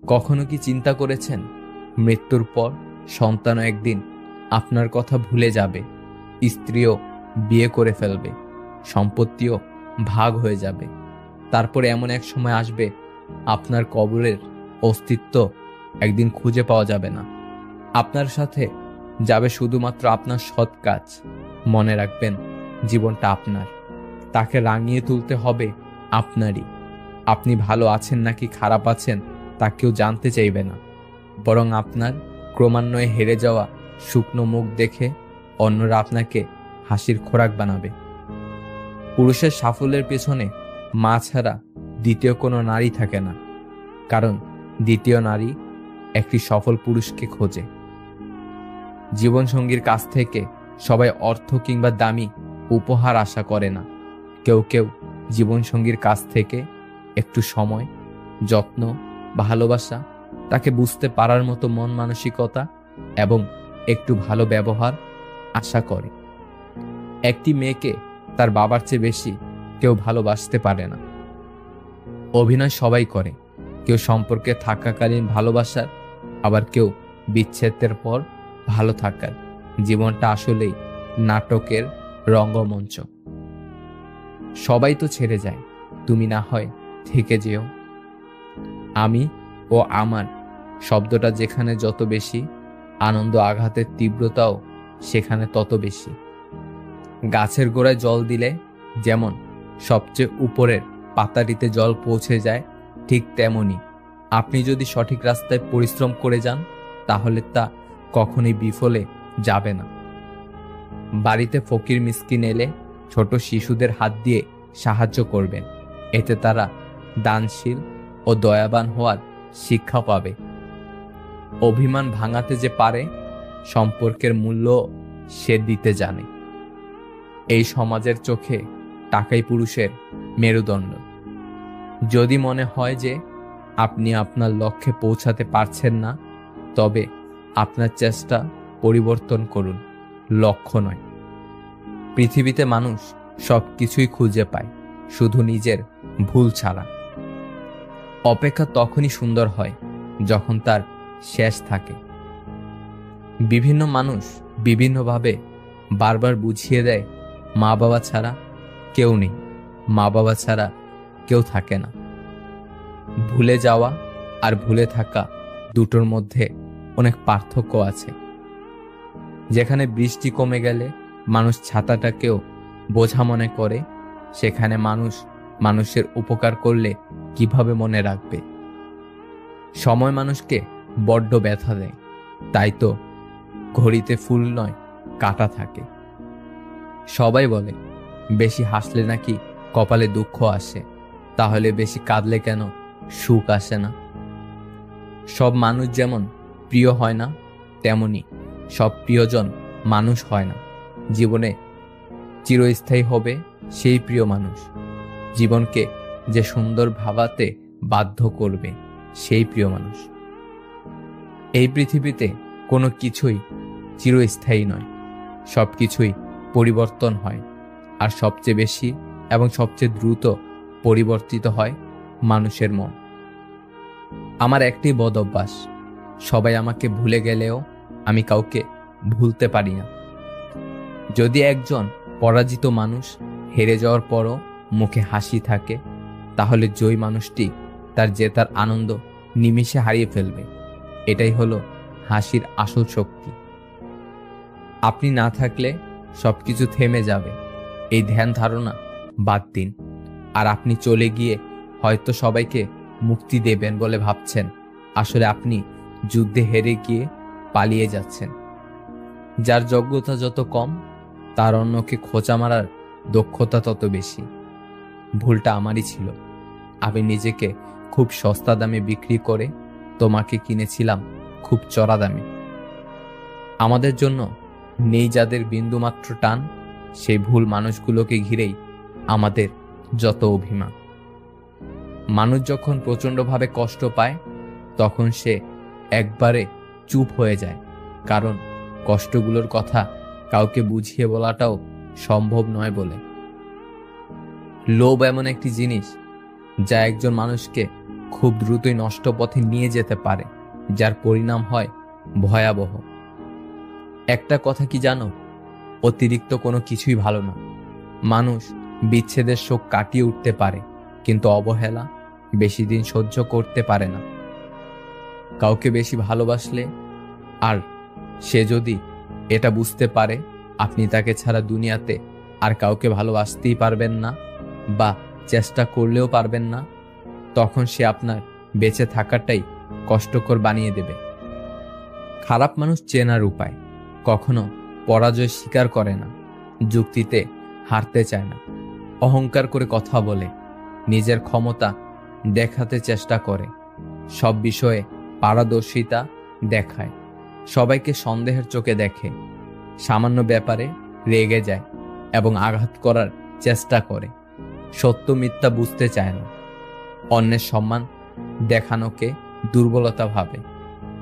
কখনো কি চিন্তা করেছেন মৃত্যুর পর সন্তানও একদিন আপনার কথা ভুলে যাবে, স্ত্রীও বিয়ে করে ফেলবে, সম্পত্তিও ভাগ হয়ে যাবে, তারপরে এমন এক সময় আসবে আপনার কবরের অস্তিত্ব একদিন খুঁজে পাওয়া যাবে না। আপনার সাথে যাবে শুধুমাত্র আপনার সৎ কাজ। মনে রাখবেন, জীবনটা আপনার, তাকে রাঙিয়ে তুলতে হবে আপনারই। আপনি ভালো আছেন নাকি খারাপ আছেন তা কেউ জানতে চাইবে না, বরং আপনার ক্রমান্বয়ে হেরে যাওয়া শুকনো মুখ দেখে অন্যরা আপনাকে হাসির খোরাক বানাবে। পুরুষের সাফল্যের পেছনে মা ছাড়া দ্বিতীয় কোনো নারী থাকে না, কারণ দ্বিতীয় নারী একটি সফল পুরুষকে খোঁজে। জীবনসঙ্গীর কাছ থেকে সবাই অর্থ কিংবা দামি উপহার আশা করে না। কেউ কেউ জীবনসঙ্গীর কাছ থেকে একটু সময়, যত্ন, ভালোবাসা, তাকে বুঝতে পারার মতো মন মানসিকতা এবং একটু ভালো ব্যবহার আশা করে। একটি মেয়েকে তার বাবার চেয়ে বেশি কেউ ভালোবাসতে পারে না। অভিনয় সবাই করে, কেউ সম্পর্কে থাকাকালীন ভালোবাসার, আবার কেউ বিচ্ছেদের পর ভালো থাকার। জীবনটা আসলেই নাটকের রঙ্গমঞ্চ। সবাই তো ছেড়ে যায়, তুমি না হয় থেকে যেও। আমি ও আমার শব্দটা যেখানে যত বেশি, আনন্দ আঘাতের তীব্রতাও সেখানে তত বেশি। গাছের গোড়ায় জল দিলে যেমন সবচেয়ে উপরের পাতাটিতে জল পৌঁছে যায়, ঠিক তেমনি আপনি যদি সঠিক রাস্তায় পরিশ্রম করে যান তাহলে তা কখনোই বিফলে যাবে না। বাড়িতে ফকির মিসকিন এলে ছোট শিশুদের হাত দিয়ে সাহায্য করবেন, এতে তারা দানশীল ও দয়াবান হওয়ার শিক্ষা পাবে। অভিমান ভাঙাতে যে পারে, সম্পর্কের মূল্য সে দিতে জানে। এই সমাজের চোখে টাকাই পুরুষের মেরুদণ্ড। যদি মনে হয় যে আপনি আপনার লক্ষ্যে পৌঁছাতে পারছেন না, তবে আপনার চেষ্টা পরিবর্তন করুন, লক্ষ্য নয়। পৃথিবীতে মানুষ সবকিছুই খুঁজে পায়, শুধু নিজের ভুল ছাড়া। অপেক্ষা তখনই সুন্দর হয় যখন তার শেষ থাকে। বিভিন্ন মানুষ বিভিন্নভাবে বারবার বুঝিয়ে দেয়, মা বাবা ছাড়া কেউ নেই, মা বাবা ছাড়া কেউ থাকে না। ভুলে যাওয়া আর ভুলে থাকা দুটোর মধ্যে অনেক পার্থক্য আছে। যেখানে বৃষ্টি কমে গেলে মানুষ ছাতাটাকেও বোঝা মনে করে, সেখানে মানুষ মানুষের উপকার করলে কিভাবে মনে রাখবে? সময় মানুষকে বড্ড ব্যথা দেয়, তাই তো ঘড়িতে ফুল নয় কাঁটা থাকে। সবাই বলে বেশি হাসলে নাকি কপালে দুঃখ আসে, তাহলে বেশি কাঁদলে কেন সুখ আসে না? সব মানুষ যেমন প্রিয় হয় না, তেমনি সব প্রিয়জন মানুষ হয় না। জীবনে চিরস্থায়ী হবে সেই প্রিয় মানুষ, জীবনকে যে সুন্দর ভাবাতে বাধ্য করবে সেই প্রিয় মানুষ। এই পৃথিবীতে কোনো কিছুই চিরস্থায়ী নয়, সব কিছুই পরিবর্তন হয়, আর সবচেয়ে বেশি এবং সবচেয়ে দ্রুত পরিবর্তিত হয় মানুষের মন। আমার একটি বদ অভ্যাস, সবাই আমাকে ভুলে গেলেও আমি কাউকে ভুলতে পারি না। যদি একজন পরাজিত মানুষ হেরে যাওয়ার পরও মুখে হাসি থাকে, তাহলে জয়ী মানুষটি তার জেতার আনন্দ নিমিষে হারিয়ে ফেলবে। এটাই হলো হাসির আসল শক্তি। আপনি না থাকলে সবকিছু থেমে যাবে, এই ধ্যান ধারণা বাদ দিন। আর আপনি চলে গিয়ে হয়তো সবাইকে মুক্তি দেবেন বলে ভাবছেন, আসলে আপনি যুদ্ধে হেরে গিয়ে পালিয়ে যাচ্ছেন। যার যোগ্যতা যত কম, তার অন্যকে খোঁচা মারার দক্ষতা তত বেশি। ভুলটা আমারই ছিল, আমি নিজেকে খুব সস্তা দামে বিক্রি করে তোমাকে কিনেছিলাম খুব চড়া দামে। আমাদের জন্য নেই যাদের বিন্দুমাত্র টান, সেই ভুল মানুষগুলোকে ঘিরেই আমাদের যত অভিমান। মানুষ যখন প্রচণ্ডভাবে কষ্ট পায়, তখন সে একবারে চুপ হয়ে যায়, কারণ কষ্টগুলোর কথা কাউকে বুঝিয়ে বলাটাও সম্ভব নয় বলে। লোভ এমন একটি জিনিস যা একজন মানুষকে খুব দ্রুতই নষ্ট পথে নিয়ে যেতে পারে, যার পরিণাম হয় ভয়াবহ। একটা কথা কি জানো, অতিরিক্ত কোনো কিছুই ভালো না। মানুষ বিচ্ছেদের শোক কাটিয়ে উঠতে পারে, কিন্তু অবহেলা বেশি দিন সহ্য করতে পারে না। কাউকে বেশি ভালোবাসলে আর সে যদি এটা বুঝতে পারে আপনি তাকে ছাড়া দুনিয়াতে আর কাউকে ভালোবাসতেই পারবেন না বা চেষ্টা করলেও পারবেন না, তখন সে আপনার বেঁচে থাকাটাই কষ্টকর বানিয়ে দেবে। খারাপ মানুষ চেনার উপায়, কখনো পরাজয় স্বীকার করে না, যুক্তিতে হারতে চায় না, অহংকার করে কথা বলে, নিজের ক্ষমতা দেখাতে চেষ্টা করে, সব বিষয়ে পারদর্শিতা দেখায়, সবাইকে সন্দেহের চোখে দেখে, সামান্য ব্যাপারে রেগে যায় এবং আঘাত করার চেষ্টা করে, সত্য মিথ্যা বুঝতে চায় না, অন্যের সম্মান দেখানোকে দুর্বলতা ভাবে,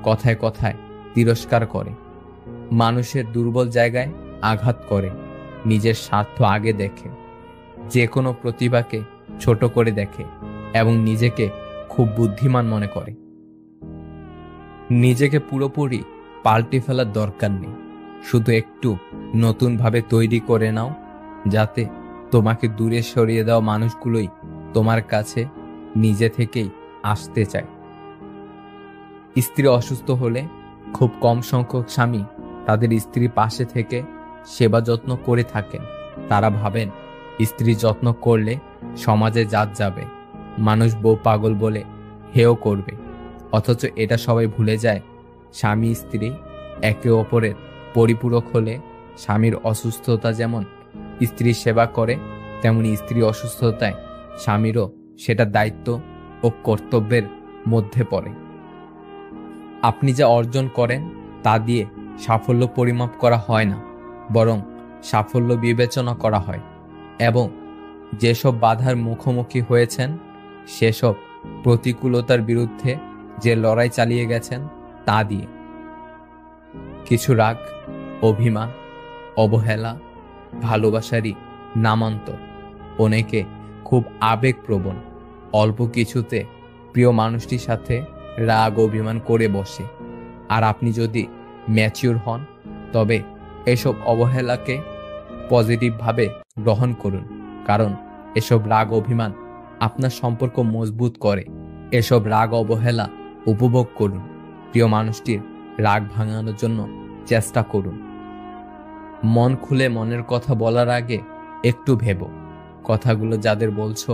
কথায় কথায় তিরস্কার করে, মানুষের দুর্বল জায়গায় আঘাত করে, নিজের স্বার্থ আগে দেখে, যে কোনো প্রতিভাকে ছোট করে দেখে এবং নিজেকে খুব বুদ্ধিমান মনে করে। নিজেকে পুরোপুরি পাল্টে ফেলার দরকার নেই, শুধু একটু নতুনভাবে তৈরি করে নাও, যাতে তোমাকে দূরে সরিয়ে দেওয়া মানুষগুলোই তোমার কাছে নিজে থেকেই আসতে চায়। স্ত্রী অসুস্থ হলে খুব কম সংখ্যক স্বামী তাদের স্ত্রী পাশে থেকে সেবা যত্ন করে থাকেন। তারা ভাবেন স্ত্রী যত্ন করলে সমাজে জাত যাবে, মানুষ বউ পাগল বলে হেয় করবে। অথচ এটা সবাই ভুলে যায়, স্বামী স্ত্রী একে অপরের পরিপূরক হলে স্বামীর অসুস্থতা যেমন স্ত্রীর সেবা করে, তেমনি স্ত্রী অসুস্থতায় স্বামীরও সেটা দায়িত্ব ও কর্তব্যের মধ্যে পড়ে। আপনি যা অর্জন করেন তা দিয়ে সাফল্য পরিমাপ করা হয় না, বরং সাফল্য বিবেচনা করা হয় এবং যেসব বাধার মুখোমুখি হয়েছেন সেসব প্রতিকূলতার বিরুদ্ধে যে লড়াই চালিয়ে গেছেন তা দিয়ে। কিছু রাগ, অভিমান, অবহেলা ভালোবাসারই নামান্তর। অনেকে খুব আবেগপ্রবণ, অল্প কিছুতে প্রিয় মানুষটির সাথে রাগ অভিমান করে বসে। আর আপনি যদি ম্যাচিউর হন তবে এসব অবহেলাকে পজিটিভভাবে গ্রহণ করুন, কারণ এসব রাগ অভিমান আপনার সম্পর্ক মজবুত করে। এসব রাগ অবহেলা উপভোগ করুন, প্রিয় মানুষটির রাগ ভাঙানোর জন্য চেষ্টা করুন। মন খুলে মনের কথা বলার আগে একটু ভেবো, কথাগুলো যাদের বলছো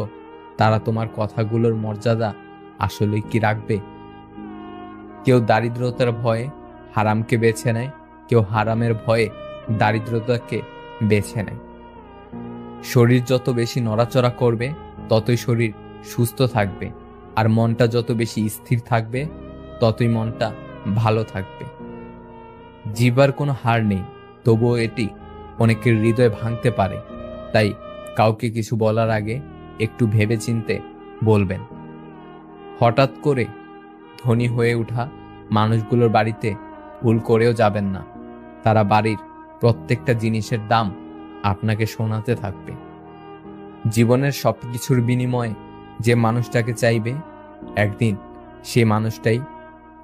তারা তোমার কথাগুলোর মর্যাদা আসলে কি রাখবে? কেউ দারিদ্রতার ভয়ে হারামকে বেছে নেয়, কেউ হারামের ভয়ে দারিদ্রতাকে বেছে নেয়। শরীর যত বেশি নড়াচড়া করবে ততই শরীর সুস্থ থাকবে, আর মনটা যত বেশি স্থির থাকবে ততই মনটা ভালো থাকবে। জিহ্বার কোনো হার নেই, তবুও এটি অনেকের হৃদয় ভাঙতে পারে। তাই কাউকে কিছু বলার আগে একটু ভেবেচিন্তে বলবেন। হঠাৎ করে ধনী হয়ে ওঠা মানুষগুলোর বাড়িতে ভুল করেও যাবেন না, তারা বাড়ির প্রত্যেকটা জিনিসের দাম আপনাকে শোনাতে থাকবে। জীবনের সবকিছুর বিনিময়ে যে মানুষটাকে চাইবে, একদিন সে মানুষটাই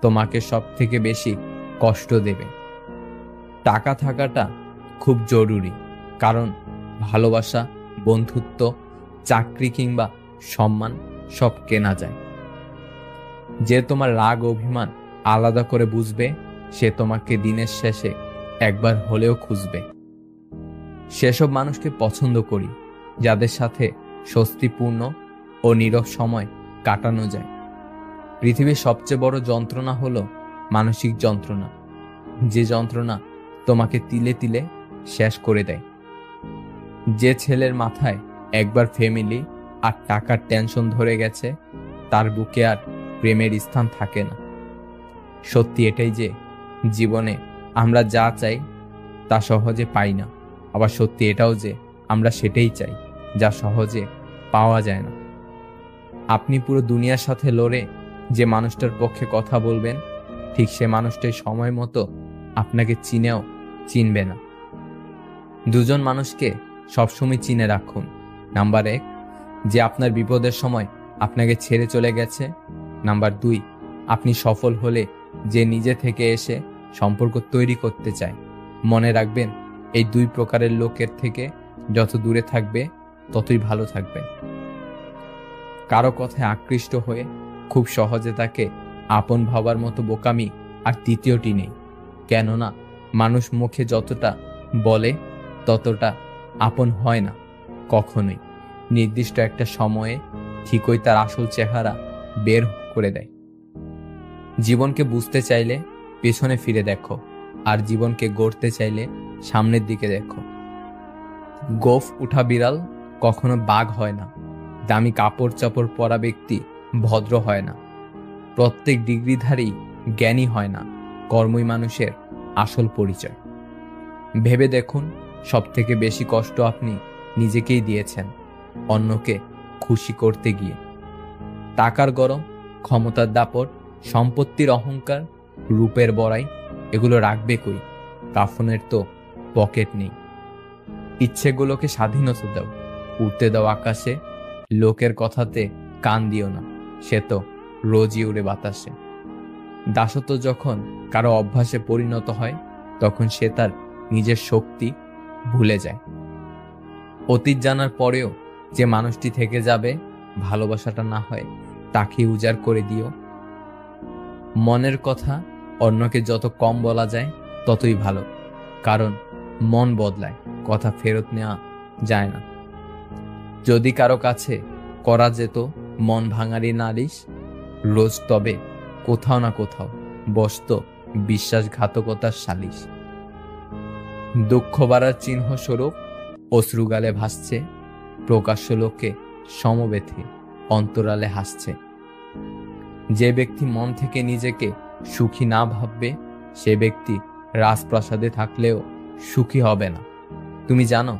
তোমাকে সব থেকে বেশি কষ্ট দেবে। টাকা থাকাটা খুব জরুরি, কারণ ভালোবাসা, বন্ধুত্ব, চাকরি কিংবা সম্মান সব কেনা যায়। যে তোমার রাগ অভিমান আলাদা করে বুঝবে, সে তোমাকে দিনের শেষে একবার হলেও খুঁজবে। সেসব মানুষকে পছন্দ করি যাদের সাথে স্বস্তিপূর্ণ ও নীরব সময় কাটানো যায়। পৃথিবীর সবচেয়ে বড় যন্ত্রণা হলো মানসিক যন্ত্রণা, যে যন্ত্রণা তোমাকে তিলে তিলে শেষ করে দেয়। যে ছেলের মাথায় একবার ফ্যামিলি আর টাকার টেনশন ধরে গেছে, তার বুকে আর প্রেমের স্থান থাকে না। সত্যি এটাই যে জীবনে আমরা যা চাই তা সহজে পাই না, আবার সত্যি এটাও যে আমরা সেটাই চাই যা সহজে পাওয়া যায় না। আপনি পুরো দুনিয়ার সাথে লড়ে যে মানুষটার পক্ষে কথা বলবেন, ঠিক সে মানুষটাই সময় মতো আপনাকে চিনেও চিনবে না। দুজন মানুষকে সবসময় চিনে রাখুন। নাম্বার 1, যে আপনার বিপদের সময় আপনাকে ছেড়ে চলে গেছে, নাম্বার 2, আপনি সফল হলে যে নিজে থেকে এসে সম্পর্ক তৈরি করতে চায়। মনে রাখবেন, এই 2 প্রকারের লোকের থেকে যত দূরে থাকবে ততই ভালো থাকবে। কারো কথায় আকৃষ্ট হয়ে খুব সহজে তাকে আপন ভাবার মতো বোকামি আর তৃতীয়টি নেই। কেননা মানুষ মুখে যতটা বলে ততটা আপন হয় না কখনোই। নির্দিষ্ট একটা সময়ে ঠিকই তার আসল চেহারা বের করে দেয়। জীবনকে বুঝতে চাইলে পেছনে ফিরে দেখো, আর জীবনকে গড়তে চাইলে সামনের দিকে দেখো। গোঁফ উঠা বিড়াল কখনো বাঘ হয় না। দামি কাপড় চাপড় পরা ব্যক্তি ভদ্র হয় না। প্রত্যেক ডিগ্রিধারী জ্ঞানী হয় না। কর্মই মানুষের আসল পরিচয়। ভেবে দেখুন, সব থেকে বেশি কষ্ট আপনি নিজেকেই দিয়েছেন অন্যকে খুশি করতে গিয়ে। টাকার গরম, ক্ষমতার দাপট, সম্পত্তির অহংকার, রূপের বড়াই, এগুলো রাখবে কই? কাফনের তো পকেট নেই। ইচ্ছেগুলোকে স্বাধীনতা দাও, উড়তে দাও আকাশে। লোকের কথাতে কান দিও না, সে তো রোজই উড়ে বাতাসে। দাসত্ব যখন কারো অভ্যাসে পরিণত হয় তখন সে তার নিজের শক্তি ভুলে যায়। অতীত জানার পরেও যে মানুষটি থেকে যাবে, ভালোবাসাটা না হয় তাকে উজাড় করে দিও। মনের কথা অন্যকে যত কম বলা যায় ততই ভালো, কারণ মন বদলায়, কথা ফেরত নেওয়া যায় না। যদি কারো কাছে করা যেত মন ভাঙারি নালিশ, রোজ তবে কোথাও না কোথাও বসত বিশ্বাসঘাতকতার সালিশ। দুঃখ বাড়ার চিহ্ন স্বরূপ অশ্রুগালে ভাসছে, প্রকাশ্য লোকে সমবেথে অন্তরালে হাসছে। যে ব্যক্তি মন থেকে নিজেকে সুখী না ভাববে, সে ব্যক্তি রাজপ্রাসাদে থাকলেও সুখী হবে না। তুমি জানো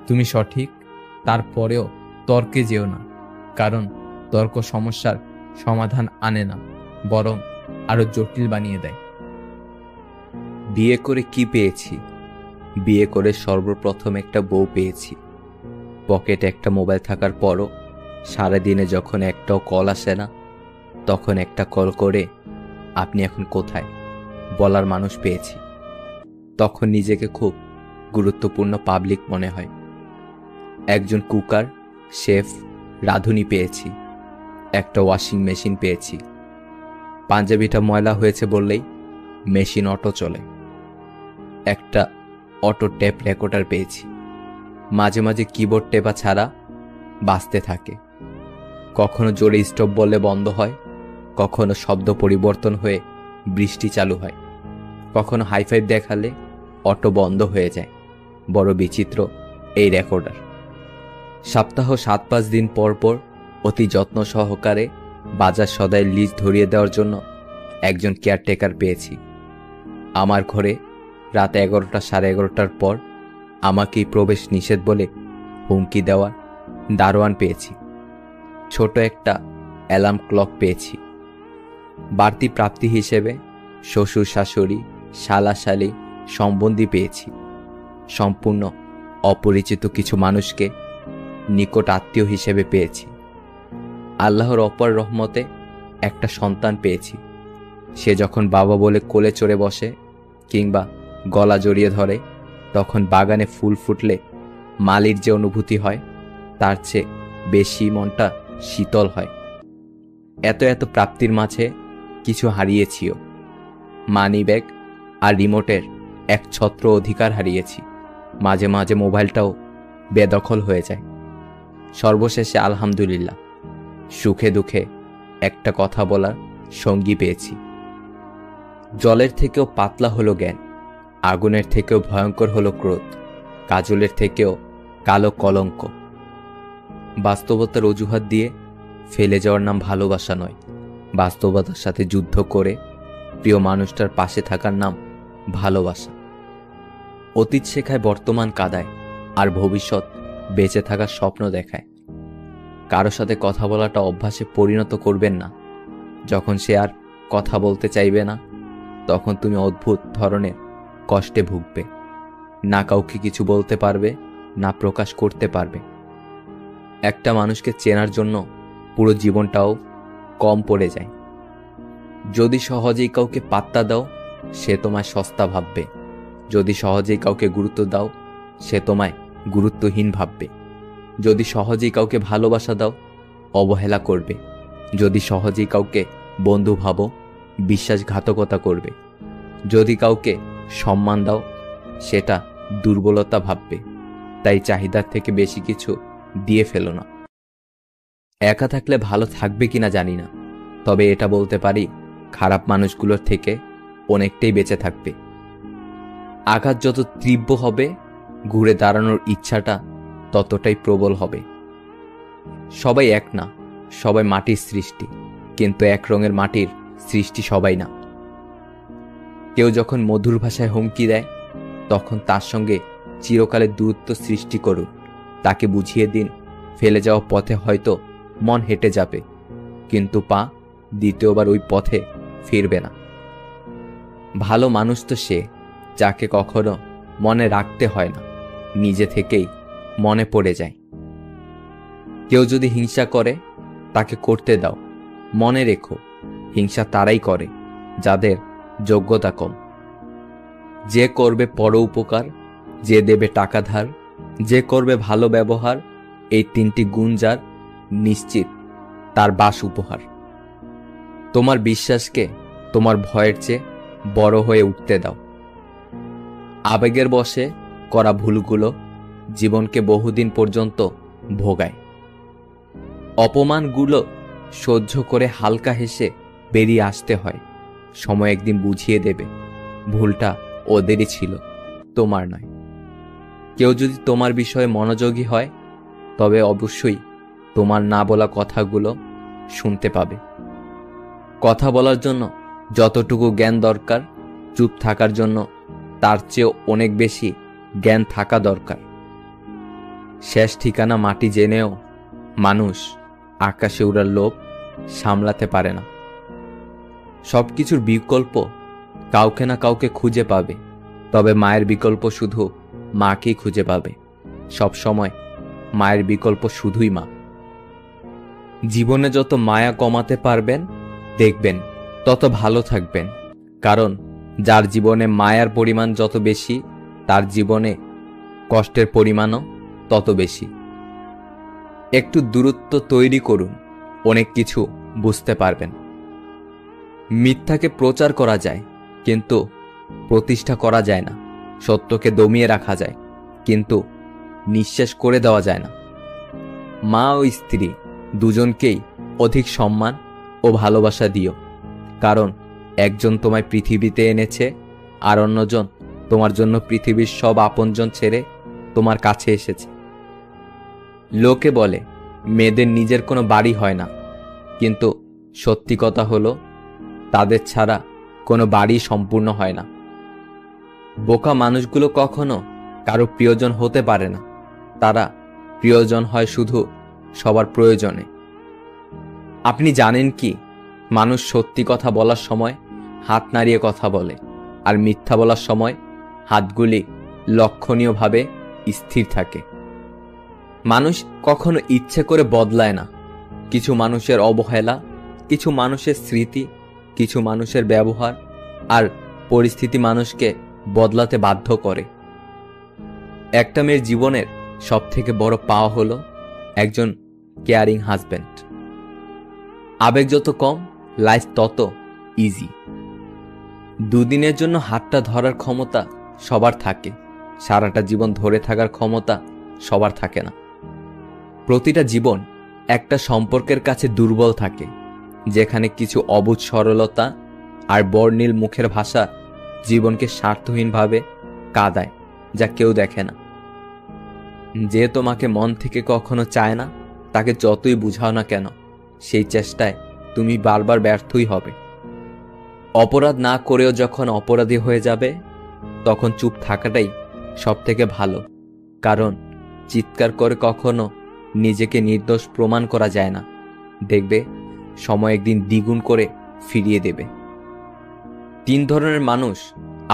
তুমি সঠিক, তারপরেও তর্কে যেও না, কারণ তর্ক সমস্যার সমাধান আনে না, বরং আরো জটিল বানিয়ে দেয়। বিয়ে করে কি পেয়েছি? বিয়ে করে সর্বপ্রথম একটা বউ পেয়েছি। পকেটে একটা মোবাইল থাকার পরও সারাদিনে যখন একটাও কল আসে না, তখন একটা কল করে আপনি এখন কোথায় বলার মানুষ পেয়েছি। তখন নিজেকে খুব গুরুত্বপূর্ণ পাবলিক মনে হয়। একজন কুকার, শেফ, রাঁধুনি পেয়েছি। একটা ওয়াশিং মেশিন পেয়েছি। পাঞ্জাবিটা ময়লা হয়েছে বললেই মেশিন অটো চলে। একটা অটো টেপ রেকর্ডার পেয়েছি। মাঝে মাঝে কিবোর্ড টেপা ছাড়া বাজতে থাকে। কখনো জোরে স্টপ বললে বন্ধ হয়, কখনো শব্দ পরিবর্তন হয়ে বৃষ্টি চালু হয়, কখনো হাইফাইভ দেখালে অটো বন্ধ হয়ে যায়। বড় বিচিত্র এই রেকর্ডার। সপ্তাহ 7-5 দিন পর পর অতি যত্ন সহকারে বাজার সদাইয়ের লিস্ট ধরিয়ে দেওয়ার জন্য একজন কেয়ারটেকার পেয়েছি। আমার ঘরে রাত 11টা 11:30টার পর আমাকেই প্রবেশ নিষেধ বলে হুমকি দেওয়ার দারোয়ান পেয়েছি। ছোট একটা অ্যালার্ম ক্লক পেয়েছি। বাড়তি প্রাপ্তি হিসেবে শ্বশুর শাশুড়ি, শালা শালি, সম্বন্ধী পেয়েছি। সম্পূর্ণ অপরিচিত কিছু মানুষকে নিকট আত্মীয় হিসেবে পেয়েছি। আল্লাহর অপার রহমতে একটা সন্তান পেয়েছি। সে যখন বাবা বলে কোলে চড়ে বসে কিংবা গলা জড়িয়ে ধরে, তখন বাগানে ফুল ফুটলে মালির যে অনুভূতি হয় তার চেয়ে বেশি মনটা শীতল হয়। এত এত প্রাপ্তির মাঝে কিছু হারিয়েছিও। মানি ব্যাগ আর রিমোটের এক ছত্র অধিকার হারিয়েছি। মাঝে মাঝে মোবাইলটাও বেদখল হয়ে যায়। সর্বশেষে আলহামদুলিল্লাহ, সুখে দুঃখে একটা কথা বলার সঙ্গী পেয়েছি। জলের থেকেও পাতলা হলো জ্ঞান, আগুনের থেকেও ভয়ঙ্কর হলো ক্রোধ, কাজলের থেকেও কালো কলঙ্ক। বাস্তবতার অজুহাত দিয়ে ফেলে যাওয়ার নাম ভালোবাসা নয়। বাস্তবতার সাথে যুদ্ধ করে প্রিয় মানুষটার পাশে থাকার নাম ভালোবাসা। অতীত শেখায় বর্তমান কাদায়, আর ভবিষ্যৎ বেঁচে থাকার স্বপ্ন দেখায়। কারো সাথে কথা বলাটা অভ্যাসে পরিণত করবেন না। যখন সে আর কথা বলতে চাইবে না, তখন তুমি অদ্ভুত ধরনের কষ্টে ভুগবে। না কাউকে কিছু বলতে পারবে, না প্রকাশ করতে পারবে। একটা মানুষকে চেনার জন্য পুরো জীবনটাও কম পড়ে যায়। যদি সহজেই কাউকে পাত্তা দাও, সে তোমায় সস্তা ভাববে। যদি সহজেই কাউকে গুরুত্ব দাও, সে তোমায় গুরুত্বহীন ভাববে। যদি সহজেই কাউকে ভালোবাসা দাও, অবহেলা করবে। যদি সহজেই কাউকে বন্ধু ভাবো, বিশ্বাসঘাতকতা করবে। যদি কাউকে সম্মান দাও, সেটা দুর্বলতা ভাববে। তাই চাহিদার থেকে বেশি কিছু দিয়ে ফেলো না। একা থাকলে ভালো থাকবে কিনা জানি না, তবে এটা বলতে পারি, খারাপ মানুষগুলোর থেকে অনেকটাই বেঁচে থাকবে। আঘাত যত তীব্র হবে, ঘুরে দাঁড়ানোর ইচ্ছাটা ততটাই প্রবল হবে। সবাই এক না, সবাই মাটির সৃষ্টি, কিন্তু এক রঙের মাটির সৃষ্টি সবাই না। কেউ যখন মধুর ভাষায় হুমকি দেয়, তখন তার সঙ্গে চিরকালের দূরত্ব সৃষ্টি করুন। তাকে বুঝিয়ে দিন, ফেলে যাওয়া পথে হয়তো মন হেঁটে যাবে, কিন্তু পা দ্বিতীয়বার ওই পথে ফিরবে না। ভালো মানুষ তো সে, যাকে কখনো মনে রাখতে হয় না, নিজে থেকেই মনে পড়ে যায়। কেউ যদি হিংসা করে, তাকে করতে দাও। মনে রেখো, হিংসা তারাই করে যাদের যোগ্যতা কম। যে করবে পর উপকার, যে দেবে টাকা ধার, যে করবে ভালো ব্যবহার, এই তিনটি গুণ যার, নিশ্চিত তার বাস উপহার। তোমার বিশ্বাসকে তোমার ভয়ের চেয়ে বড় হয়ে উঠতে দাও। আবেগের বশে করা ভুলগুলো জীবনকে বহুদিন পর্যন্ত ভোগায়। অপমানগুলো সহ্য করে হালকা হেসে বেরিয়ে আসতে হয়। সময় একদিন বুঝিয়ে দেবে, ভুলটা ওদেরই ছিল, তোমার নয়। কেউ যদি তোমার বিষয়ে মনোযোগী হয়, তবে অবশ্যই তোমার না বলা কথাগুলো শুনতে পাবে। কথা বলার জন্য যতটুকু জ্ঞান দরকার, চুপ থাকার জন্য তার চেয়েও অনেক বেশি জ্ঞান থাকা দরকার। শেষ ঠিকানা মাটি জেনেও মানুষ আকাশে উড়ার লোভ সামলাতে পারে না। সবকিছুর বিকল্প কাউকে না কাউকে খুঁজে পাবে, তবে মায়ের বিকল্প শুধু মাকেই খুঁজে পাবে। সব সময় মায়ের বিকল্প শুধুই মা। জীবনে যত মায়া কমাতে পারবেন, দেখবেন তত ভালো থাকবেন। কারণ যার জীবনে মায়ার পরিমাণ যত বেশি, তার জীবনে কষ্টের পরিমাণও তত বেশি। একটু দূরত্ব তৈরি করুন, অনেক কিছু বুঝতে পারবেন। মিথ্যাকে প্রচার করা যায়, কিন্তু প্রতিষ্ঠা করা যায় না। সত্যকে দমিয়ে রাখা যায়, কিন্তু নিঃশেষ করে দেওয়া যায় না। মা ও স্ত্রী দুজনকেই অধিক সম্মান ও ভালোবাসা দিও, কারণ একজন তোমায় পৃথিবীতে এনেছে, আর অন্যজন তোমার জন্য পৃথিবীর সব আপনজন ছেড়ে তোমার কাছে এসেছে। লোকে বলে মেয়েদের নিজের কোনো বাড়ি হয় না, কিন্তু সত্যি কথা হলো, তাদের ছাড়া কোনো বাড়ি সম্পূর্ণ হয় না। বোকা মানুষগুলো কখনো কারো প্রিয়জন হতে পারে না, তারা প্রিয়জন হয় শুধু সবার প্রয়োজনে। আপনি জানেন কি, মানুষ সত্যি কথা বলার সময় হাত নাড়িয়ে কথা বলে, আর মিথ্যা বলার সময় হাতগুলি লক্ষণীয়ভাবে স্থির থাকে। মানুষ কখনো ইচ্ছে করে বদলায় না। কিছু মানুষের অবহেলা, কিছু মানুষের স্মৃতি, কিছু মানুষের ব্যবহার আর পরিস্থিতি মানুষকে বদলাতে বাধ্য করে। একটা মেয়ের জীবনের সবথেকে বড় পাওয়া হলো একজন কেয়ারিং হাজব্যান্ড। আবেগ যত কম, লাইফ তত ইজি। দুদিনের জন্য হাতটা ধরার ক্ষমতা সবার থাকে, সারাটা জীবন ধরে থাকার ক্ষমতা সবার থাকে না। প্রতিটা জীবন একটা সম্পর্কের কাছে দুর্বল থাকে, যেখানে কিছু অবুঝ সরলতা আর বর্ণিল মুখের ভাষা জীবনকে স্বার্থহীনভাবে কাঁদায়, যা কেউ দেখে না। যে তোমাকে মন থেকে কখনো চায় না, তাকে যতই বুঝাও না কেন, সেই চেষ্টায় তুমি বারবার ব্যর্থই হবে। অপরাধ না করেও যখন অপরাধী হয়ে যাবে, তখন চুপ থাকাটাই সব থেকে ভালো, কারণ চিৎকার করে কখনো নিজেকে নির্দোষ প্রমাণ করা যায় না। দেখবে সময় একদিন দ্বিগুণ করে ফিরিয়ে দেবে। 3 ধরনের মানুষ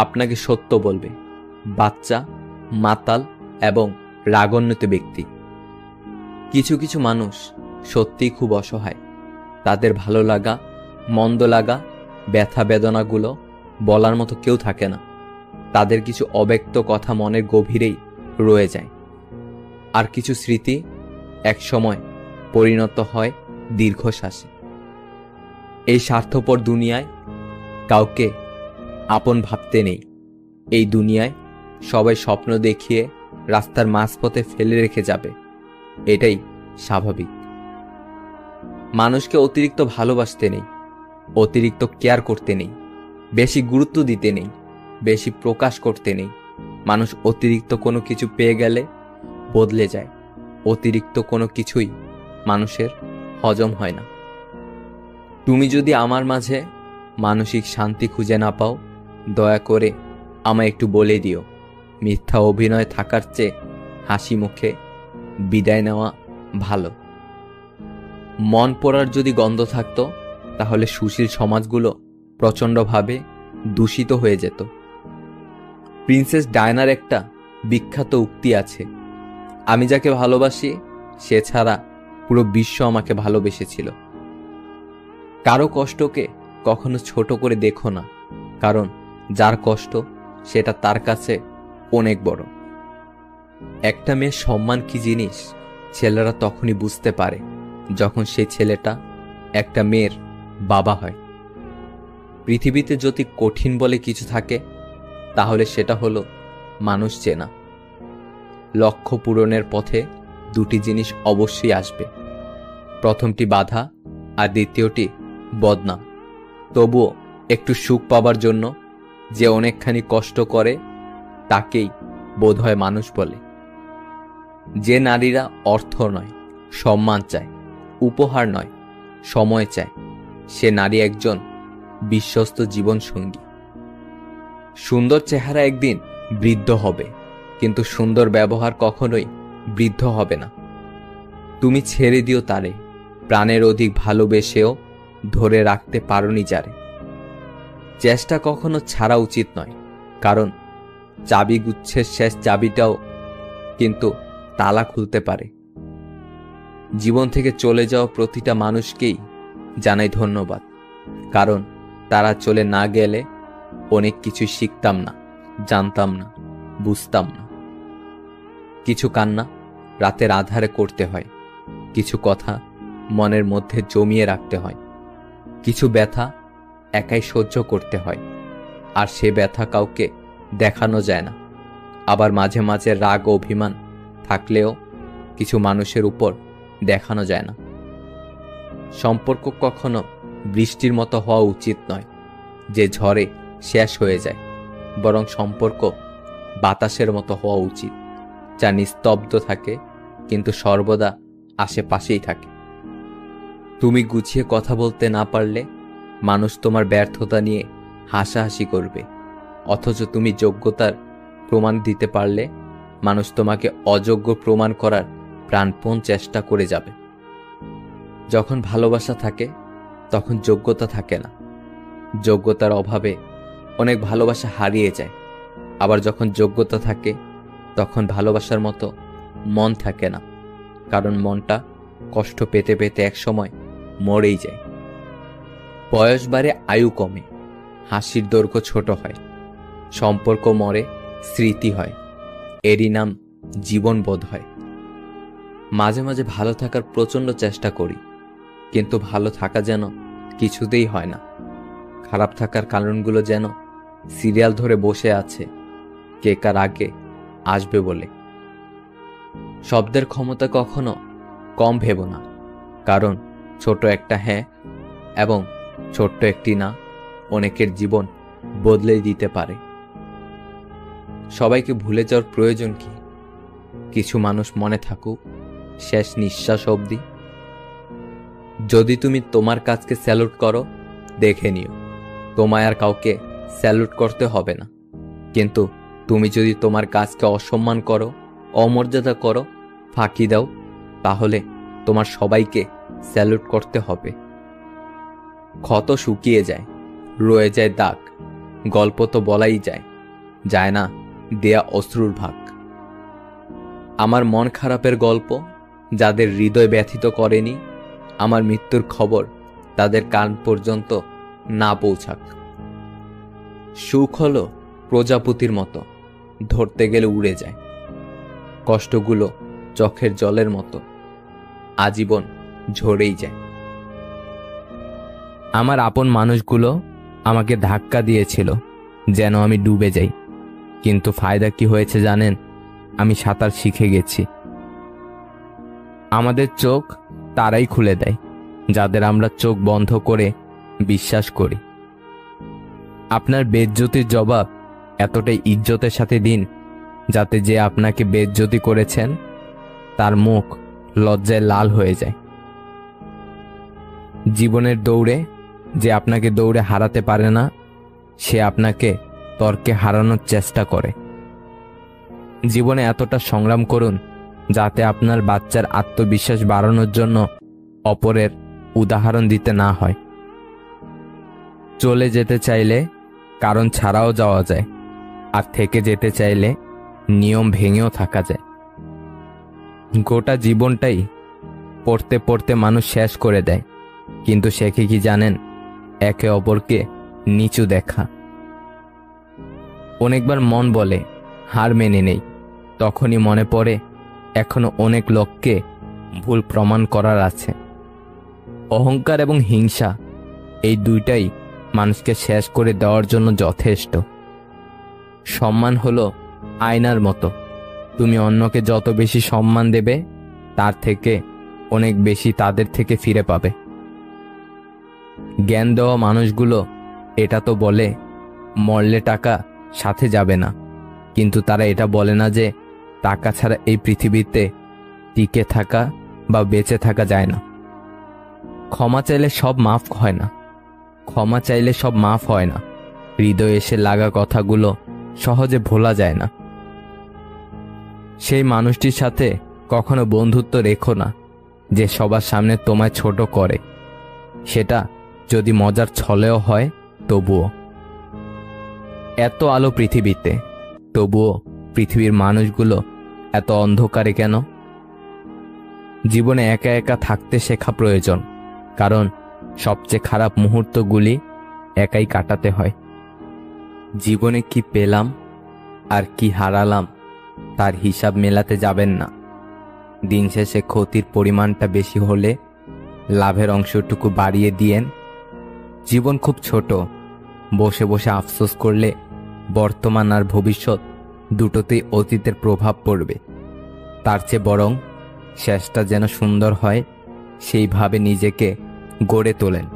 আপনাকে সত্য বলবে: বাচ্চা, মাতাল এবং রাগান্বিত ব্যক্তি। কিছু কিছু মানুষ সত্যিই খুব অসহায়, তাদের ভালো লাগা, মন্দ লাগা ব্যথা বেদনাগুলো বলার মতো কেউ থাকে না। তাদের কিছু অব্যক্ত কথা মনের গভীরেই রয়ে যায়, আর কিছু স্মৃতি এক সময় পরিণত হয় দীর্ঘশ্বাসে। এই স্বার্থপর দুনিয়ায় কাউকে আপন ভাবতে নেই। এই দুনিয়ায় সবাই স্বপ্ন দেখিয়ে রাস্তার মাঝপথে ফেলে রেখে যাবে, এটাই স্বাভাবিক। মানুষকে অতিরিক্ত ভালোবাসতে নেই, অতিরিক্ত কেয়ার করতে নেই, বেশি গুরুত্ব দিতে নেই, বেশি প্রকাশ করতে নেই। মানুষ অতিরিক্ত কোনো কিছু পেয়ে গেলে বদলে যায়। অতিরিক্ত কোনো কিছুই মানুষের হজম হয় না। তুমি যদি আমার মাঝে মানসিক শান্তি খুঁজে না পাও, দয়া করে আমায় একটু বলে দিও। মিথ্যা অভিনয় থাকার চেয়ে হাসি মুখে বিদায় নেওয়া ভালো। মন পড়ার যদি গন্ধ থাকতো, তাহলে সুশীল সমাজগুলো প্রচণ্ডভাবে দূষিত হয়ে যেত। প্রিন্সেস ডায়নার একটা বিখ্যাত উক্তি আছে, আমি যাকে ভালোবাসি সে ছাড়া পুরো বিশ্ব আমাকে ভালোবেসেছিল। কারো কষ্টকে কখনো ছোট করে দেখো না, কারণ যার কষ্ট সেটা তার কাছে অনেক বড়। একটা মেয়ের সম্মান কি জিনিস ছেলেরা তখনই বুঝতে পারে যখন সেই ছেলেটা একটা মেয়ের বাবা হয়। পৃথিবীতে যদি কঠিন বলে কিছু থাকে, তাহলে সেটা হলো মানুষ চেনা। লক্ষ্য পূরণের পথে দুটি জিনিস অবশ্যই আসবে, প্রথমটি বাধা আর দ্বিতীয়টি বদনাম। তবুও একটু সুখ পাবার জন্য যে অনেকখানি কষ্ট করে তাকেই বোধহয় মানুষ বলে। যে নারীরা অর্থ নয় সম্মান চায়, উপহার নয় সময় চায়, সে নারী একজন বিশ্বস্ত জীবনসঙ্গী। সুন্দর চেহারা একদিন বৃদ্ধ হবে, কিন্তু সুন্দর ব্যবহার কখনোই বৃদ্ধ হবে না। তুমি ছেড়ে দিও তারে, প্রাণের অধিক ভালোবেসেও ধরে রাখতে পারোনি যারে। চেষ্টা কখনো ছাড়া উচিত নয়, কারণ চাবি গুচ্ছের শেষ চাবিটাও কিন্তু তালা খুলতে পারে। জীবন থেকে চলে যাওয়া প্রতিটা মানুষকেই জানাই ধন্যবাদ, কারণ তারা চলে না গেলে অনেক কিছু শিখতাম না, জানতাম না, বুঝতাম না। কিছু কান্না রাতের আধারে করতে হয়, কিছু কথা মনের মধ্যে জমিয়ে রাখতে হয়, কিছু ব্যথা একাই সহ্য করতে হয়, আর সে ব্যথা কাউকে দেখানো যায় না। আবার মাঝে মাঝে রাগ ও অভিমান থাকলেও কিছু মানুষের উপর দেখানো যায় না। সম্পর্ক কখনো বৃষ্টির মতো হওয়া উচিত নয় যে ঝড়ে শেষ হয়ে যায়, বরং সম্পর্ক বাতাসের মতো হওয়া উচিত, যা নিস্তব্ধ থাকে কিন্তু সর্বদা আশেপাশেই থাকে। তুমি গুছিয়ে কথা বলতে না পারলে মানুষ তোমার ব্যর্থতা নিয়ে হাসাহাসি করবে, অথচ তুমি যোগ্যতার প্রমাণ দিতে পারলে মানুষ তোমাকে অযোগ্য প্রমাণ করার প্রাণপণ চেষ্টা করে যাবে। যখন ভালোবাসা থাকে তখন যোগ্যতা থাকে না, যোগ্যতার অভাবে অনেক ভালোবাসা হারিয়ে যায়। আবার যখন যোগ্যতা থাকে তখন ভালোবাসার মতো মন থাকে না, কারণ মনটা কষ্ট পেতে পেতে একসময় মরেই যায়। বয়স বাড়ে, আয়ু কমে, হাসির দৈর্ঘ্য ছোট হয়, সম্পর্ক মরে, স্মৃতি হয়, এরই নাম জীবন বোধ হয়। মাঝে মাঝে ভালো থাকার প্রচণ্ড চেষ্টা করি, কিন্তু ভালো থাকা যেন কিছুতেই হয় না। খারাপ থাকার কারণগুলো যেন সিরিয়াল ধরে বসে আছে কে কার আগে আসবে বলে। শব্দের ক্ষমতা কখনো কম ভেবো না, কারণ ছোট একটা হ্যাঁ এবং ছোট্ট একটি না অনেকের জীবন বদলে দিতে পারে। সবাইকে ভুলে যাওয়ার প্রয়োজন কি? কিছু মানুষ মনে থাকুক শেষ নিঃশ্বাস অবধি। যদি তুমি তোমার কাজকে স্যালুট করো, দেখে নিও তোমায় আর কাউকে স্যালুট করতে হবে না। কিন্তু তুমি যদি তোমার কাজকে অসম্মান করো, অমর্যাদা করো, ফাঁকি দাও, তাহলে তোমার সবাইকে স্যালুট করতে হবে। ক্ষত শুকিয়ে যায়, রয়ে যায় দাগ, গল্প তো বলাই যায়, যায় না দেয়া অশ্রুর ভাগ। আমার মন খারাপের গল্প যাদের হৃদয় ব্যথিত করেনি, আমার মৃত্যুর খবর তাদের কান পর্যন্ত না পৌঁছাক। সুখ হলো প্রজাপতির মতো, ধরতে গেলে উড়ে যায়। কষ্টগুলো চোখের জলের মতো, আজীবন ঝরেই যায়। আমার আপন মানুষগুলো আমাকে ধাক্কা দিয়েছিল যেন আমি ডুবে যাই, কিন্তু ফায়দা কি হয়েছে জানেন? আমি সাঁতার শিখে গেছি। আমাদের চোখ তারাই খুলে দেয় যাদের আমরা চোখ বন্ধ করে বিশ্বাস করি। আপনার বেইজ্জতির জবাব এতটাই ইজ্জতের সাথে দিন যাতে যে আপনাকে বেইজ্জতি করেছেন তার মুখ লজ্জায় লাল হয়ে যায়। জীবনের দৌড়ে যে আপনাকে দৌড়ে হারাতে পারে না, সে আপনাকে তর্কে হারানোর চেষ্টা করে। জীবনে এতটা সংগ্রাম করুন যাতে আপনার বাচ্চার আত্মবিশ্বাস বাড়ানোর জন্য অপরের উদাহরণ দিতে না হয়। চলে যেতে চাইলে কারণ ছাড়াও যাওয়া যায়, আর থেকে যেতে চাইলে নিয়ম ভেঙেও থাকা যায়। গোটা জীবনটাই পড়তে পড়তে মানুষ শেষ করে দেয়, কিন্তু শেখে কি জানেন? একে অপরকে নিচু দেখা। অনেকবার মন বলে হার মেনে নেই, তখনই মনে পড়ে এখনো অনেক লোককে ভুল প্রমাণ করার আছে। অহংকার এবং হিংসা এই দুইটাই মানুষকে শেষ করে দেওয়ার জন্য যথেষ্ট। সম্মান হলো আয়নার মতো, তুমি অন্যকে যত বেশি সম্মান দেবে তার থেকে অনেক বেশি তাদের থেকে ফিরে পাবে। জ্ঞান দেওয়া মানুষগুলো এটা তো বলে মরলে টাকা সাথে যাবে না, কিন্তু তারা এটা বলে না যে টাকা ছাড়া এই পৃথিবীতে টিকে থাকা বা বেঁচে থাকা যায় না। ক্ষমা চাইলে সব মাফ হয় না, ক্ষমা চাইলে সব মাফ হয় না। হৃদয়ে এসে লাগা কথাগুলো সহজে ভোলা যায় না। সেই মানুষটির সাথে কখনো বন্ধুত্ব রেখো না যে সবার সামনে তোমায় ছোট করে, সেটা যদি মজার ছলেও হয় তবুও। এত আলো পৃথিবীতে, তবুও পৃথিবীর মানুষগুলো এত অন্ধকারে কেন? জীবনে একা একা থাকতে শেখা প্রয়োজন, কারণ সবচেয়ে খারাপ মুহূর্তগুলি একাই কাটাতে হয়। জীবনে কি পেলাম আর কি হারালাম তার হিসাব মেলাতে যাবেন না। দিন শেষে ক্ষতির পরিমাণটা বেশি হলে লাভের অংশটুকু বাড়িয়ে দিয়েন। জীবন খুব ছোট, বসে বসে আফসোস করলে বর্তমান আর ভবিষ্যৎ দুটোতেই অতীতের প্রভাব পড়বে। তার চেয়ে বরং শেষটা যেন সুন্দর হয় সেইভাবে নিজেকে গড়ে তোলেন।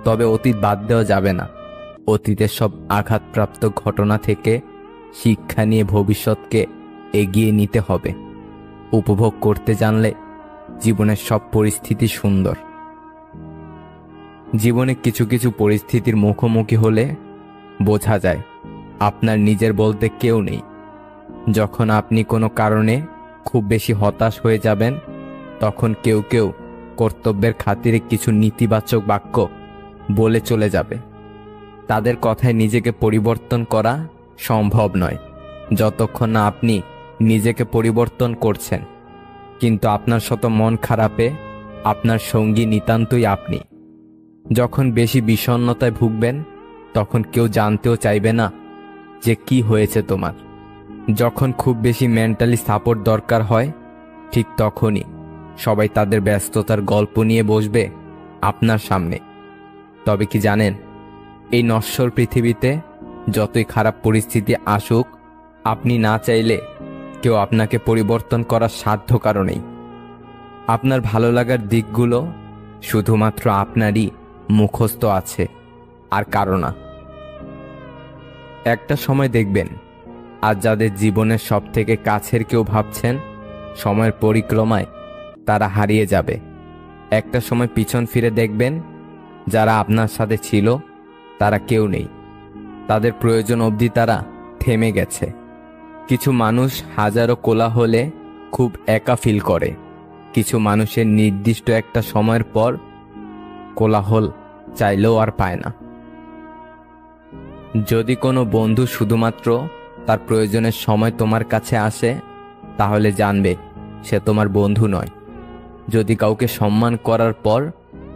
তবে অতীত বাদ দেওয়া যাবে না। অতীতের সব আঘাতপ্রাপ্ত ঘটনা থেকে শিক্ষা নিয়ে ভবিষ্যৎকে এগিয়ে নিতে হবে। উপভোগ করতে জানলে জীবনের সব পরিস্থিতি সুন্দর। জীবনে কিছু কিছু পরিস্থিতির মুখোমুখি হলে বোঝা যায় আপনার নিজের বলতে কেউ নেই। যখন আপনি কোনো কারণে খুব বেশি হতাশ হয়ে যাবেন, তখন কেউ কেউ কর্তব্যের খাতিরে কিছু নেতিবাচক বাক্য বলে চলে যাবে। তাদের কথায় নিজেকে পরিবর্তন করা সম্ভব নয় যতক্ষণ না আপনি নিজেকে পরিবর্তন করছেন। কিন্তু আপনার শত মন খারাপে আপনার সঙ্গী নিতান্তই আপনি। যখন বেশি বিষণ্ণতায় ভুগবেন, তখন কেউ জানতেও চাইবে না যে কি হয়েছে তোমার। যখন খুব বেশি মেন্টালি সাপোর্ট দরকার হয়, ঠিক তখনই সবাই তাদের ব্যস্ততার গল্প নিয়ে বসবে আপনার সামনে। তবে কি জানেন, এই নশ্বর পৃথিবীতে যতই খারাপ পরিস্থিতি আসুক, আপনি না চাইলে কেউ আপনাকে পরিবর্তন করার সাধ্য কারণেই। আপনার ভালো লাগার দিকগুলো শুধুমাত্র আপনারই মুখস্থ আছে, আর কারো না। একটা সময় দেখবেন আর যাদের জীবনের সব থেকে কাছের কেউ ভাবছেন, সময়ের পরিক্রমায় তারা হারিয়ে যাবে। একটা সময় পিছন ফিরে দেখবেন যারা আপনার সাথে ছিল তারা কেউ নেই। তাদের প্রয়োজন অবধি তারা থেমে গেছে। কিছু মানুষ হাজারো কোলাহলে খুব একা ফিল করে। কিছু মানুষের নির্দিষ্ট একটা সময়ের পর কোলাহল চাইলেও আর পায় না। যদি কোনো বন্ধু শুধুমাত্র তার প্রয়োজনের সময় তোমার কাছে আসে, তাহলে জানবে সে তোমার বন্ধু নয়। যদি কাউকে সম্মান করার পর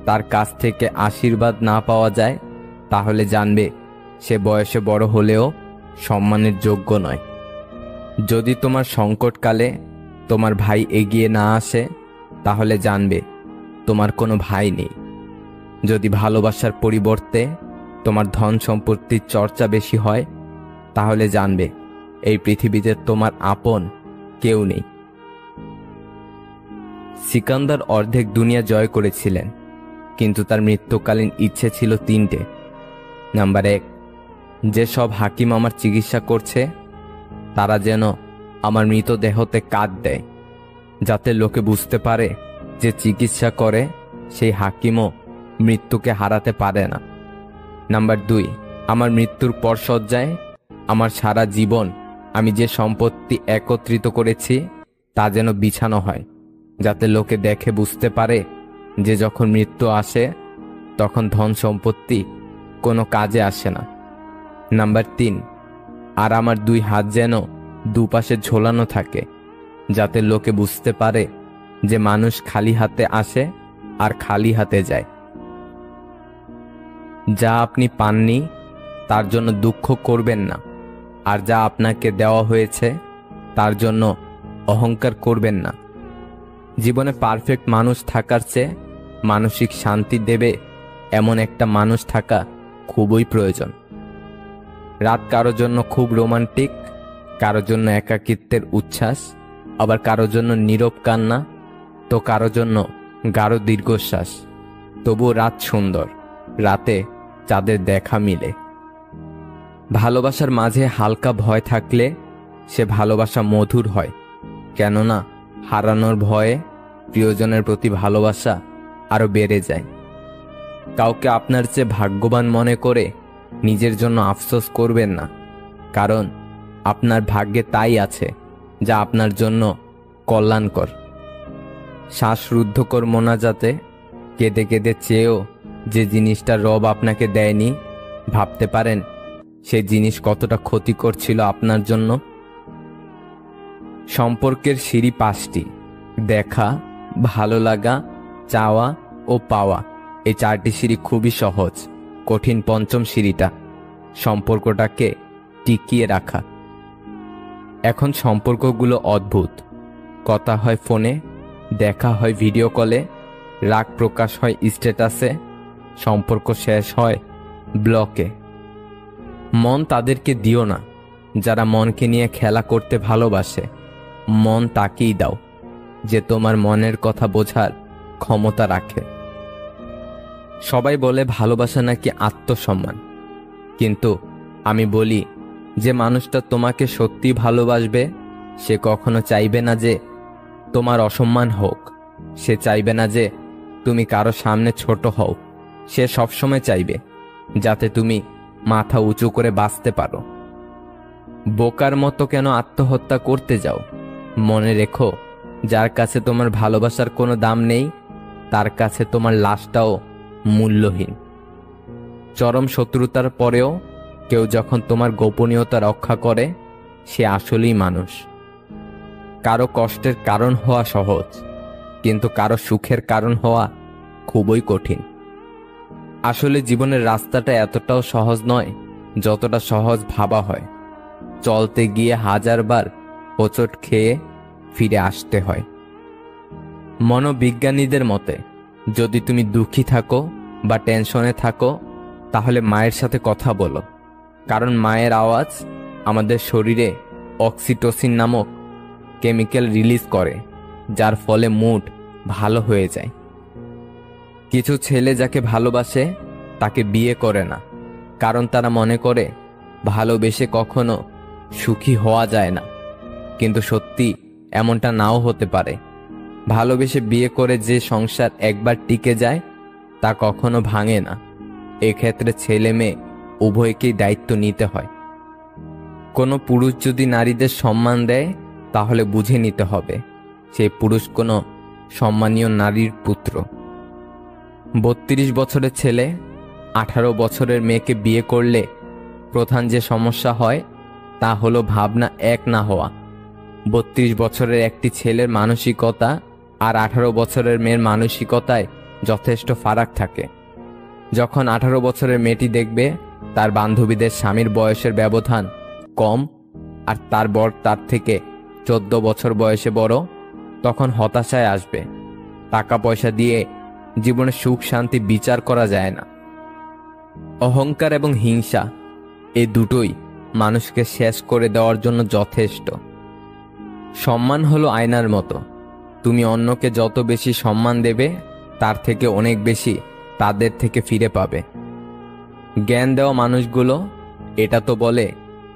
তার কাছ থেকে আশীর্বাদ না পাওয়া যায়, তাহলে জানবে সে বয়সে বড় হলেও সম্মানের যোগ্য নয়। যদি তোমার সংকটকালে তোমার ভাই এগিয়ে না আসে, তাহলে জানবে তোমার কোনো ভাই নেই। যদি ভালোবাসার পরিবর্তে তোমার ধন সম্পত্তির চর্চা বেশি হয়, তাহলে জানবে এই পৃথিবীতে তোমার আপন কেউ নেই। সিকান্দার অর্ধেক দুনিয়া জয় করেছিলেন, কিন্তু তার মৃত্যুকালীন ইচ্ছে ছিল তিনটে। নাম্বার 1, যে সব হাকিম আমার চিকিৎসা করছে তারা যেন আমার মৃতদেহতে কাট দেয়, যাতে লোকে বুঝতে পারে যে চিকিৎসা করে সেই হাকিমও মৃত্যুকে হারাতে পারে না। নাম্বার 2, আমার মৃত্যুর পর শয্যায় আমার সারা জীবন আমি যে সম্পত্তি একত্রিত করেছি তা যেন বিছানো হয়, যাতে লোকে দেখে বুঝতে পারে যে যখন মৃত্যু আসে তখন ধন সম্পত্তি কোনো কাজে আসে না। নাম্বার 3, আর আমার 2 হাত যেন দুপাশে ঝোলানো থাকে, যাতে লোকে বুঝতে পারে যে মানুষ খালি হাতে আসে আর খালি হাতে যায়। যা আপনি পাননি তার জন্য দুঃখ করবেন না, আর যা আপনাকে দেওয়া হয়েছে তার জন্য অহংকার করবেন না। জীবনে পারফেক্ট মানুষ থাকার চেয়ে মানসিক শান্তি দেবে এমন একটা মানুষ থাকা খুবই প্রয়োজন। রাত কারোর জন্য খুব রোমান্টিক, কারোর জন্য একাকিত্বের উচ্ছ্বাস, আবার কারোর জন্য নীরব কান্না, তো কারোর জন্য গাঢ় দীর্ঘশ্বাস। তবুও রাত সুন্দর, রাতে চাঁদের দেখা মিলে। ভালোবাসার মাঝে হালকা ভয় থাকলে সে ভালোবাসা মধুর হয়, কেননা হারানোর ভয়ে প্রিয়জনের প্রতি ভালোবাসা আরো বেড়ে যায়। কাউকে আপনার চেয়ে ভাগ্যবান মনে করে নিজের জন্য আফসোস করবেন না, কারণ আপনার ভাগ্যে তাই আছে যা আপনার জন্য কল্যাণকর। শ্বাসরুদ্ধকর মোনাজাতে কেঁদে কেঁদে চেয়েও যে জিনিসটা রব আপনাকে দেয়নি, ভাবতে পারেন সেই জিনিস কতটা ক্ষতিকর ছিল আপনার জন্য। সম্পর্কের সিঁড়ি 5টি: দেখা, ভালো লাগা, চাওয়া ও পাওয়া। এই 4টি সিঁড়ি খুবই সহজ, কঠিন 5ম সিঁড়িটা সম্পর্কটাকে টিকিয়ে রাখা। এখন সম্পর্কগুলো অদ্ভুত। কথা হয় ফোনে, দেখা হয় ভিডিও কলে, রাগ প্রকাশ হয় স্ট্যাটাসে, সম্পর্ক শেষ হয় ব্লকে। মন তাদেরকে দিও না যারা মনকে নিয়ে খেলা করতে ভালোবাসে। মন তাকেই দাও যে তোমার মনের কথা বোঝার ক্ষমতা রাখে। সবাই বলে ভালোবাসা নাকি আত্মসম্মান, কিন্তু আমি বলি যে মানুষটা তোমাকে সত্যি ভালোবাসবে সে কখনো চাইবে না যে তোমার অসম্মান হোক, সে চাইবে না যে তুমি কারো সামনে ছোট হও। সে সবসময় চাইবে যাতে তুমি মাথা উঁচু করে বাঁচতে পারো। বোকার মতো কেন আত্মহত্যা করতে যাও? মনে রেখো, যার কাছে তোমার ভালোবাসার কোনো দাম নেই তার কাছে তোমার লাশটাও মূল্যহীন। চরম শত্রুতার পরেও কেউ যখন তোমার গোপনীয়তা রক্ষা করে সে আসলেই মানুষ। কারো কষ্টের কারণ হওয়া সহজ, কিন্তু কারো সুখের কারণ হওয়া খুবই কঠিন। আসলে জীবনের রাস্তাটা এতটাও সহজ নয় যতটা সহজ ভাবা হয়। চলতে গিয়ে 1000 বার হোঁচট খেয়ে ফিরে আসতে হয়। মনোবিজ্ঞানীদের মতে যদি তুমি দুঃখী থাকো বা টেনশনে থাকো তাহলে মায়ের সাথে কথা বলো, কারণ মায়ের আওয়াজ আমাদের শরীরে অক্সিটোসিন নামক কেমিক্যাল রিলিজ করে, যার ফলে মুড ভালো হয়ে যায়। কিছু ছেলে যাকে ভালোবাসে তাকে বিয়ে করে না, কারণ তারা মনে করে ভালোবেসে কখনো সুখী হওয়া যায় না। কিন্তু সত্যি এমনটা নাও হতে পারে। ভালোবেসে বিয়ে করে যে সংসার একবার টিকে যায় তা কখনো ভাঙে না। এক্ষেত্রে ছেলে মেয়ে উভয়কেই দায়িত্ব নিতে হয়। কোনো পুরুষ যদি নারীদের সম্মান দেয় তাহলে বুঝে নিতে হবে সেই পুরুষ কোনো সম্মানীয় নারীর পুত্র। 32 বছরের ছেলে 18 বছরের মেয়েকে বিয়ে করলে প্রধান যে সমস্যা হয় তা হলো ভাবনা এক না হওয়া। 32 বছরের একটি ছেলের মানসিকতা আর 18 বছরের মেয়ের মানসিকতায় যথেষ্ট ফারাক থাকে। যখন 18 বছরের মেয়েটি দেখবে তার বান্ধবীদের স্বামীর বয়সের ব্যবধান কম আর তার বর তার থেকে 14 বছর বয়সে বড়, তখন হতাশায় আসবে। টাকা পয়সা দিয়ে জীবনে সুখ শান্তি বিচার করা যায় না। অহংকার এবং হিংসা এই দুটোই মানুষকে শেষ করে দেওয়ার জন্য যথেষ্ট। সম্মান হলো আয়নার মতো, তুমি অন্যকে যত বেশি সম্মান দেবে তার থেকে অনেক বেশি তাদের থেকে ফিরে পাবে। জ্ঞান দেওয়া মানুষগুলো এটা তো বলে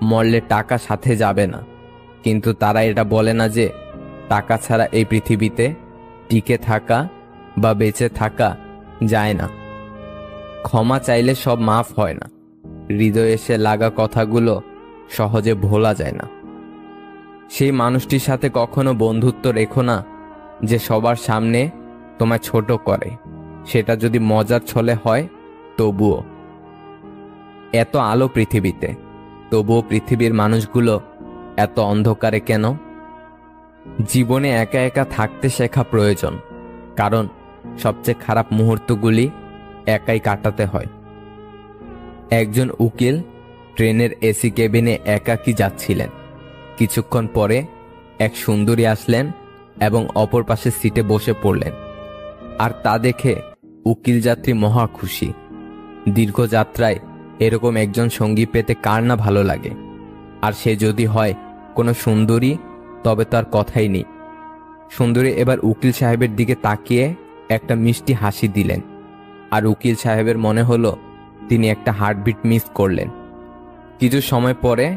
মরলে টাকা সাথে যাবে না, কিন্তু তারা এটা বলে না যে টাকা ছাড়া এই পৃথিবীতে টিকে থাকা বা বেঁচে থাকা যায় না। ক্ষমা চাইলে সব মাফ হয় না, হৃদয়ে এসে লাগা কথাগুলো সহজে ভোলা যায় না। সেই মানুষটির সাথে কখনো বন্ধুত্ব রেখো না যে সবার সামনে তোমায় ছোট করে, সেটা যদি মজার ছলে হয় তবুও। এত আলো পৃথিবীতে, তবুও পৃথিবীর মানুষগুলো এত অন্ধকারে কেন? জীবনে একা একা থাকতে শেখা প্রয়োজন, কারণ সবচেয়ে খারাপ মুহূর্তগুলি একাই কাটাতে হয়। একজন উকিল ট্রেনের এসি কেবিনে একাকী যাচ্ছিলেন। কিছুক্ষণ পরে এক সুন্দরী আসলেন এবং অপর পাশের সিটে বসে পড়লেন। আর তা দেখে উকিল যাত্রী মহা খুশি। দীর্ঘ যাত্রায় এরকম একজন সঙ্গী পেতে কার না ভালো লাগে, আর সে যদি হয় কোনো সুন্দরী তবে তার কথাই নেই। সুন্দরী এবার উকিল সাহেবের দিকে তাকিয়ে একটা মিষ্টি হাসি দিলেন, আর উকিল সাহেবের মনে হলো তিনি একটা হার্টবিট মিস করলেন। কিছু সময় পরে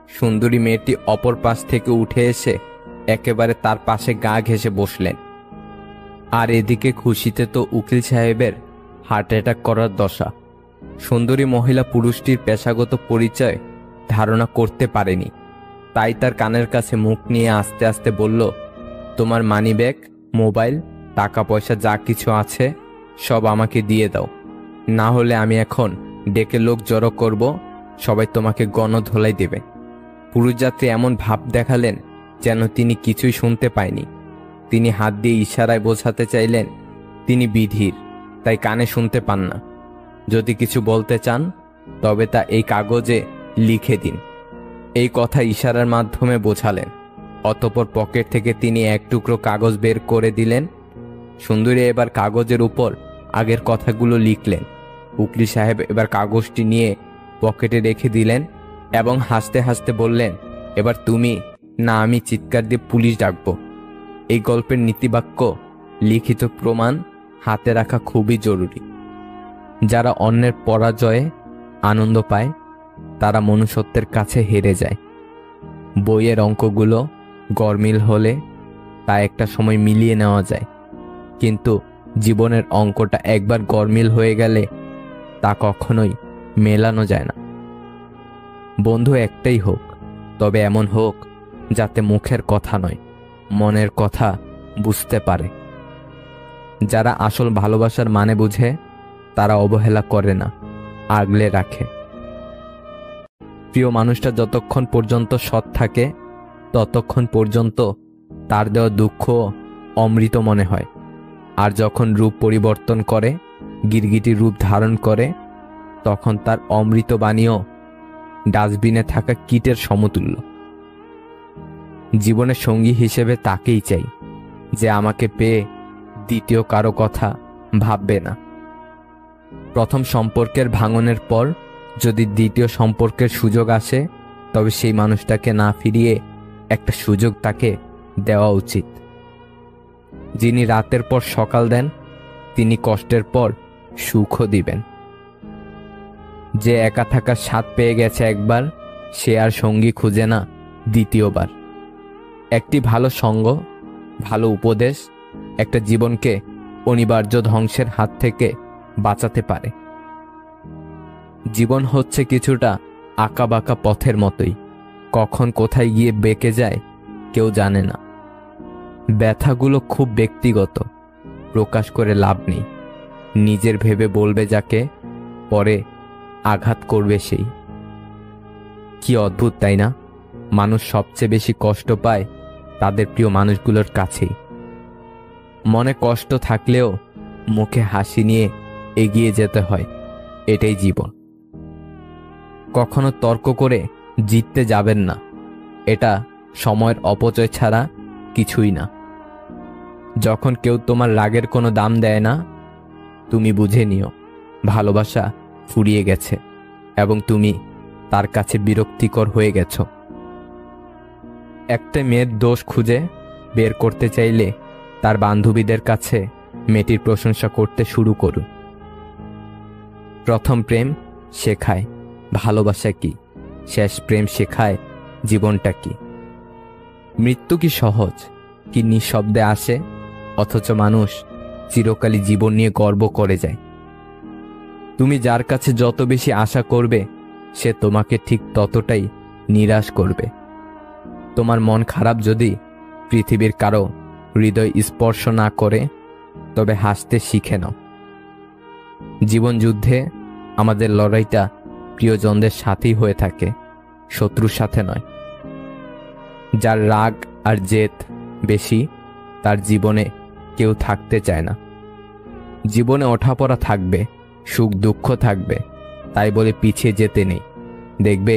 সুন্দরী মেয়েটি অপর পাশ থেকে উঠে এসে একেবারে তার পাশে গা ঘেঁষে বসলেন। আর এদিকে খুশিতে তো উকিল সাহেবের হার্ট অ্যাটাক করার দশা। সুন্দরী মহিলা পুরুষটির পেশাগত পরিচয় ধারণা করতে পারেনি, তাই তার কানের কাছে মুখ নিয়ে আস্তে আস্তে বলল, তোমার মানিব্যাগ, মোবাইল, টাকা পয়সা যা কিছু আছে সব আমাকে দিয়ে দাও, না হলে আমি এখন ডেকে লোক জড়ো করব, সবাই তোমাকে গণধোলাই দেবে। পুরুষ যাত্রী এমন ভাব দেখালেন যেন তিনি কিছুই শুনতে পায়নি। তিনি হাত দিয়ে ইশারায় বোঝাতে চাইলেন তিনি বিধির, তাই কানে শুনতে পান না। যদি কিছু বলতে চান তবে তা এই কাগজে লিখে দিন। এই কথা ইশারার মাধ্যমে বোঝালেন। অতঃপর পকেট থেকে তিনি এক টুকরো কাগজ বের করে দিলেন। সুন্দরী এবার কাগজের উপর আগের কথাগুলো লিখলেন। উকিল সাহেব এবার কাগজটি নিয়ে পকেটে রেখে দিলেন এবং হাসতে হাসতে বললেন, এবার তুমি না আমি চিৎকার দিয়ে পুলিশ ডাকবো। এই গল্পের নীতিবাক্য, লিখিত প্রমাণ হাতে রাখা খুবই জরুরি। যারা অন্যের পরাজয়ে আনন্দ পায় তারা মনুষ্যত্বের কাছে হেরে যায়। বইয়ের অঙ্কগুলো গরমিল হলে তা একটা সময় মিলিয়ে নেওয়া যায়, কিন্তু জীবনের অঙ্কটা একবার গরমিল হয়ে গেলে তা কখনোই মেলানো যায় না। বন্ধু একটাই হোক, তবে এমন হোক যাতে মুখের কথা নয়, মনের কথা বুঝতে পারে। যারা আসল ভালোবাসার মানে বুঝে তারা অবহেলা করে না, আগলে রাখে। প্রিয় মানুষটা যতক্ষণ পর্যন্ত সৎ থাকে ততক্ষণ পর্যন্ত তার দেওয়া দুঃখ অমৃত মনে হয়, আর যখন রূপ পরিবর্তন করে, গিরগিটির রূপ ধারণ করে, তখন তার অমৃত বাণীও ডাস্টবিনে থাকা কীটের সমতুল্য। জীবনের সঙ্গী হিসেবে তাকেই চাই যে আমাকে পেয়ে দ্বিতীয় কারো কথা ভাববে না। প্রথম সম্পর্কের ভাঙনের পর যদি দ্বিতীয় সম্পর্কের সুযোগ আসে তবে সেই মানুষটাকে না ফিরিয়ে একটা সুযোগ তাকে দেওয়া উচিত। যিনি রাতের পর সকাল দেন তিনি কষ্টের পর সুখও দিবেন। যে একা থাকার স্বাদ পেয়ে গেছে একবার, সে আর সঙ্গী খুঁজে না দ্বিতীয়বার। একটি ভালো সঙ্গ, ভালো উপদেশ একটা জীবনকে অনিবার্য ধ্বংসের হাত থেকে বাঁচাতে পারে। জীবন হচ্ছে কিছুটা আঁকাবাঁকা পথের মতোই, কখন কোথায় গিয়ে বেঁকে যায় কেউ জানে না। ব্যথাগুলো খুব ব্যক্তিগত, প্রকাশ করে লাভ নেই। নিজের ভেবে বলবে যাকে, পরে আঘাত করবে সেই। কি অদ্ভুত তাই না? মানুষ সবচেয়ে বেশি কষ্ট পায় তাদের প্রিয় মানুষগুলোর কাছেই। মনে কষ্ট থাকলেও মুখে হাসি নিয়ে এগিয়ে যেতে হয়, এটাই জীবন। কখনো তর্ক করে জিততে যাবেন না, এটা সময়ের অপচয় ছাড়া কিছুই না। যখন কেউ তোমার রাগের কোনো দাম দেয় না, তুমি বুঝে নিও ভালোবাসা ফুরিয়ে গেছে এবং তুমি তার কাছে বিরক্তিকর হয়ে গেছ। একটা মেয়ের দোষ খুঁজে বের করতে চাইলে তার বান্ধবীদের কাছে মেয়েটির প্রশংসা করতে শুরু করুন। প্রথম প্রেম শেখায় ভালোবাসা কি, শেষ প্রেম শেখায় জীবনটা কি। মৃত্যু কি সহজ, কি নিঃশব্দে আসে, অথচ মানুষ চিরকালই জীবন নিয়ে গর্ব করে যায়। তুমি যার কাছে যত বেশি আশা করবে, সে তোমাকে ঠিক ততটাই নিরাশ করবে। তোমার মন খারাপ যদি পৃথিবীর কারো হৃদয় স্পর্শ না করে, তবে হাসতে শিখে নাও। জীবন যুদ্ধে আমাদের লড়াইটা প্রিয়জনদের সাথেই হয়ে থাকে, শত্রুর সাথে নয়। যার রাগ আর জেদ বেশি, তার জীবনে কেউ থাকতে চায় না। জীবনে ওঠাপড়া থাকবে, সুখ দুঃখ থাকবে, তাই বলে পিছিয়ে যেতে নেই। দেখবে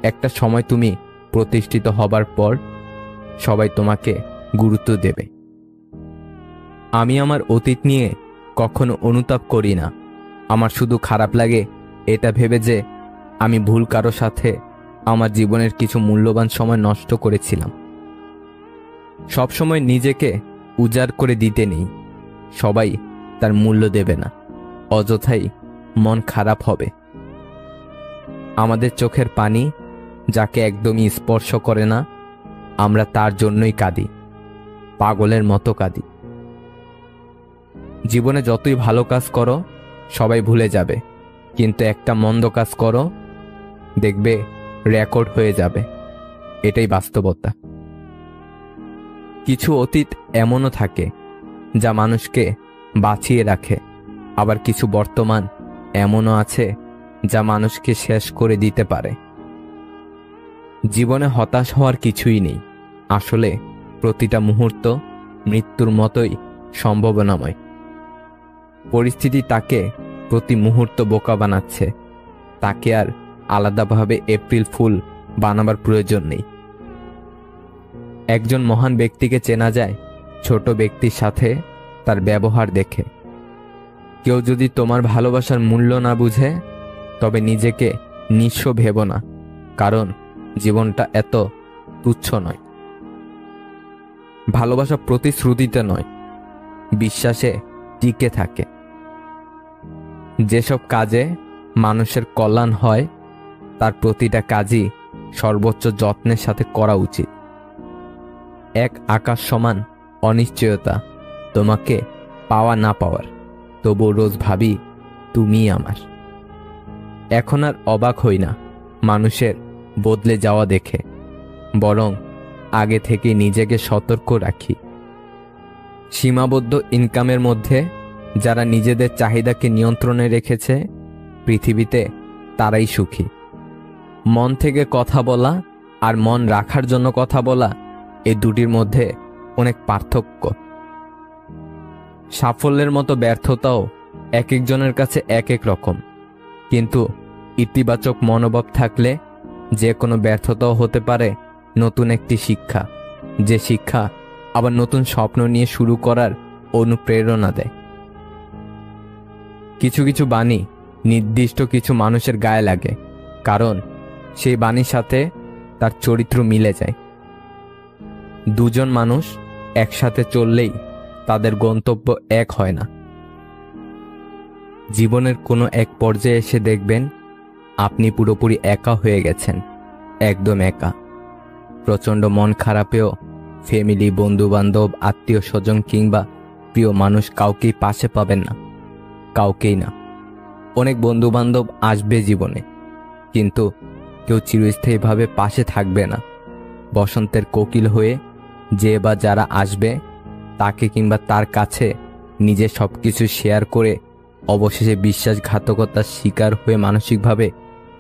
একটা সময় তুমি প্রতিষ্ঠিত হবার পর সবাই তোমাকে গুরুত্ব দেবে। আমি আমার অতীত নিয়ে কখনো অনুতাপ করি না। আমার শুধু খারাপ লাগে এটা ভেবে যে আমি ভুল কারো সাথে আমার জীবনের কিছু মূল্যবান সময় নষ্ট করেছিলাম। সবসময় নিজেকে উজাড় করে দিতে নেই, সবাই তার মূল্য দেবে না, অযথাই মন খারাপ হবে। আমাদের চোখের পানি যাকে একদমই স্পর্শ করে না, আমরা তার জন্যই কাঁদি, পাগলের মতো কাঁদি। জীবনে যতই ভালো কাজ করো সবাই ভুলে যাবে, কিন্তু একটা মন্দ কাজ করো, দেখবে রেকর্ড হয়ে যাবে। এটাই বাস্তবতা। কিছু অতীত এমনও থাকে যা মানুষকে বাঁচিয়ে রাখে, আবার কিছু বর্তমান এমনও আছে যা মানুষকে শেষ করে দিতে পারে। জীবনে হতাশ হওয়ার কিছুই নেই। আসলে প্রতিটা মুহূর্ত মৃত্যুর মতোই সম্ভাবনাময়। পরিস্থিতি তাকে প্রতি মুহূর্ত বোকা বানাচ্ছে, তাকে আর আলাদাভাবে এপ্রিল ফুল বানাবার প্রয়োজন নেই। একজন মহান ব্যক্তিকে চেনা যায় ছোট ব্যক্তির সাথে তার ব্যবহার দেখে। কেউ যদি তোমার ভালোবাসার মূল্য না বুঝে, তবে নিজেকে নিঃস্ব ভেবো না, কারণ জীবনটা এত তুচ্ছ নয়। ভালোবাসা প্রতিশ্রুতিতে নয়, বিশ্বাসে টিকে থাকে। যেসব কাজে মানুষের কল্যাণ হয়, তার প্রতিটা কাজই সর্বোচ্চ যত্নের সাথে করা উচিত। এক আকাশ সমান অনিশ্চয়তা তোমাকে পাওয়া না পাওয়ার, তবু রোজ ভাবি তুমিই আমার। এখন আর অবাক হই না মানুষের বদলে যাওয়া দেখে, বরং আগে থেকে নিজেকে সতর্ক রাখি। সীমাবদ্ধ ইনকামের মধ্যে যারা নিজেদের চাহিদাকে নিয়ন্ত্রণে রেখেছে, পৃথিবীতে তারাই সুখী। মন থেকে কথা বলা আর মন রাখার জন্য কথা বলা, এই দুটির মধ্যে অনেক পার্থক্য। সাফল্যের মতো ব্যর্থতাও এক একজনের কাছে এক এক রকম, কিন্তু ইতিবাচক মনোভাব থাকলে যে কোনো ব্যর্থতাও হতে পারে নতুন একটি শিক্ষা, যে শিক্ষা আবার নতুন স্বপ্ন নিয়ে শুরু করার অনুপ্রেরণা দেয়। কিছু কিছু বাণী নির্দিষ্ট কিছু মানুষের গায়ে লাগে, কারণ সেই বাণীর সাথে তার চরিত্র মিলে যায়। দুজন মানুষ একসাথে চললেই তাদের গন্তব্য এক হয় না। জীবনের কোনো এক পর্যায়ে এসে দেখবেন আপনি পুরোপুরি একা হয়ে গেছেন, একদম একা। প্রচণ্ড মন খারাপেও ফ্যামিলি, বন্ধু বান্ধব, আত্মীয় স্বজন কিংবা প্রিয় মানুষ কাউকেই পাশে পাবেন না, কাউকেই না। অনেক বন্ধু বান্ধব আসবে জীবনে, কিন্তু কেউ চিরস্থায়ীভাবে পাশে থাকবে না। বসন্তের কোকিল হয়ে যে বা যারা আসবে, তাকে কিংবা তার কাছে নিজে সবকিছু শেয়ার করে অবশেষে বিশ্বাসঘাতকতার শিকার হয়ে মানসিকভাবে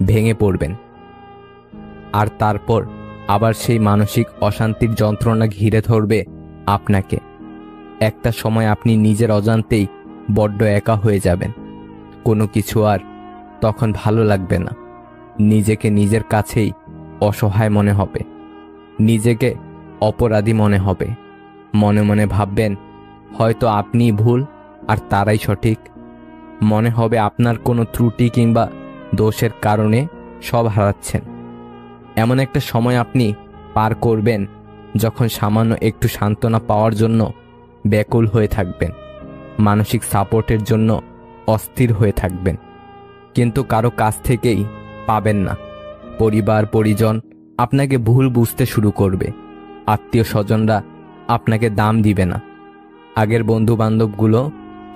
ভেঙে পড়বেন। আর তারপর আবার সেই মানসিক অশান্তির যন্ত্রণা ঘিরে ধরবে আপনাকে। একটা সময় আপনি নিজের অজান্তেই বড্ড একা হয়ে যাবেন, কোনো কিছু আর তখন ভালো লাগবে না। নিজেকে নিজের কাছেই অসহায় মনে হবে, নিজেকে অপরাধী মনে হবে। মনে মনে ভাববেন হয়তো আপনিই ভুল আর তারাই সঠিক। মনে হবে আপনার কোনো ত্রুটি কিংবা দোষের কারণে সব হারাচ্ছেন। এমন একটা সময় আপনি পার করবেন যখন সামান্য একটু সান্ত্বনা পাওয়ার জন্য ব্যাকুল হয়ে থাকবেন, মানসিক সাপোর্টের জন্য অস্থির হয়ে থাকবেন, কিন্তু কারো কাছ থেকেই পাবেন না। পরিবার পরিজন আপনাকে ভুল বুঝতে শুরু করবে, আত্মীয় স্বজনরা আপনাকে দাম দিবে না, আগের বন্ধু বান্ধবগুলো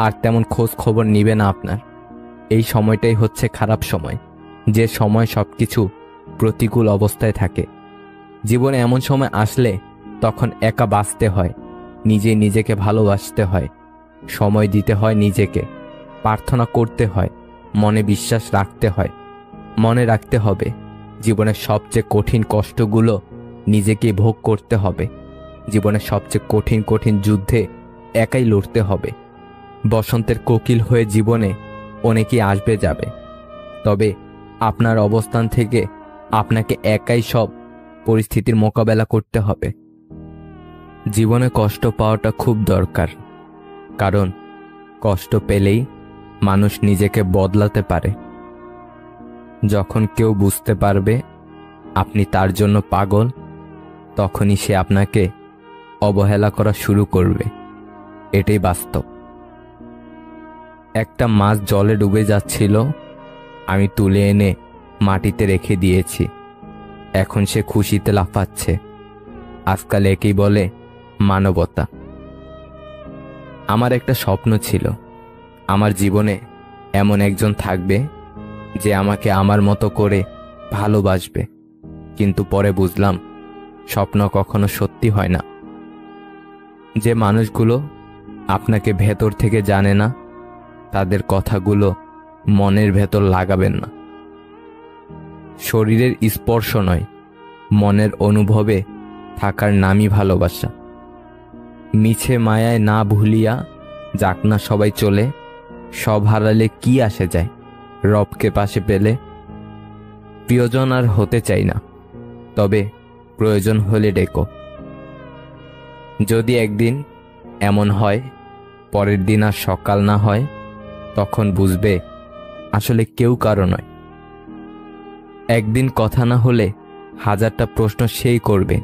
আর তেমন খোঁজ খবর নিবে না আপনার। এই সময়টাই হচ্ছে খারাপ সময়, যে সময় সবকিছু প্রতিকূল অবস্থায় থাকে। জীবনে এমন সময় আসলে তখন একা বাঁচতে হয়, নিজেকে ভালোবাসতে হয়, সময় দিতে হয় নিজেকে, প্রার্থনা করতে হয়, মনে বিশ্বাস রাখতে হয়। মনে রাখতে হবে জীবনের সবচেয়ে কঠিন কষ্টগুলো নিজেকে ভোগ করতে হবে। জীবনের সবচেয়ে কঠিন কঠিন যুদ্ধে একাই লড়তে হবে। বসন্তের কোকিল হয়ে জীবনে অনেকেই আসবে যাবে, তবে আপনার অবস্থান থেকে আপনাকে একাই সব পরিস্থিতির মোকাবেলা করতে হবে। জীবনে কষ্ট পাওয়াটা খুব দরকার, কারণ কষ্ট পেলেই মানুষ নিজেকে বদলাতে পারে। যখন কেউ বুঝতে পারবে আপনি তার জন্য পাগল, তখনই সে আপনাকে অবহেলা করা শুরু করবে। এটাই বাস্তব। একটা মাছ জলে ডুবে যাচ্ছিল, আমি তুলে এনে মাটিতে রেখে দিয়েছি, এখন সে খুশিতে লাফাচ্ছে। আজকাল একেই বলে মানবতা। আমার একটা স্বপ্ন ছিল, আমার জীবনে এমন একজন থাকবে যে আমাকে আমার মতো করে ভালোবাসবে, কিন্তু পরে বুঝলাম স্বপ্ন কখনো সত্যি হয় না। যে মানুষগুলো আপনাকে ভেতর থেকে জানে না, তাদের কথাগুলো মনের ভেতর লাগাবেন না। শরীরের স্পর্শ নয়, মনের অনুভবে থাকার নামই ভালোবাসা। মিছে মায়ায় না ভুলিয়া যাক না সবাই চলে, সব হারালে কি আসে যায় রবকে পাশে পেলে। প্রিয়জন আর হতে চাই না, তবে প্রয়োজন হলে ডেকো। যদি একদিন এমন হয় পরের দিন আর সকাল না হয়, তখন বুঝবে আসলে কেউ কারো নয়। একদিন কথা না হলে হাজারটা প্রশ্ন সেই করবে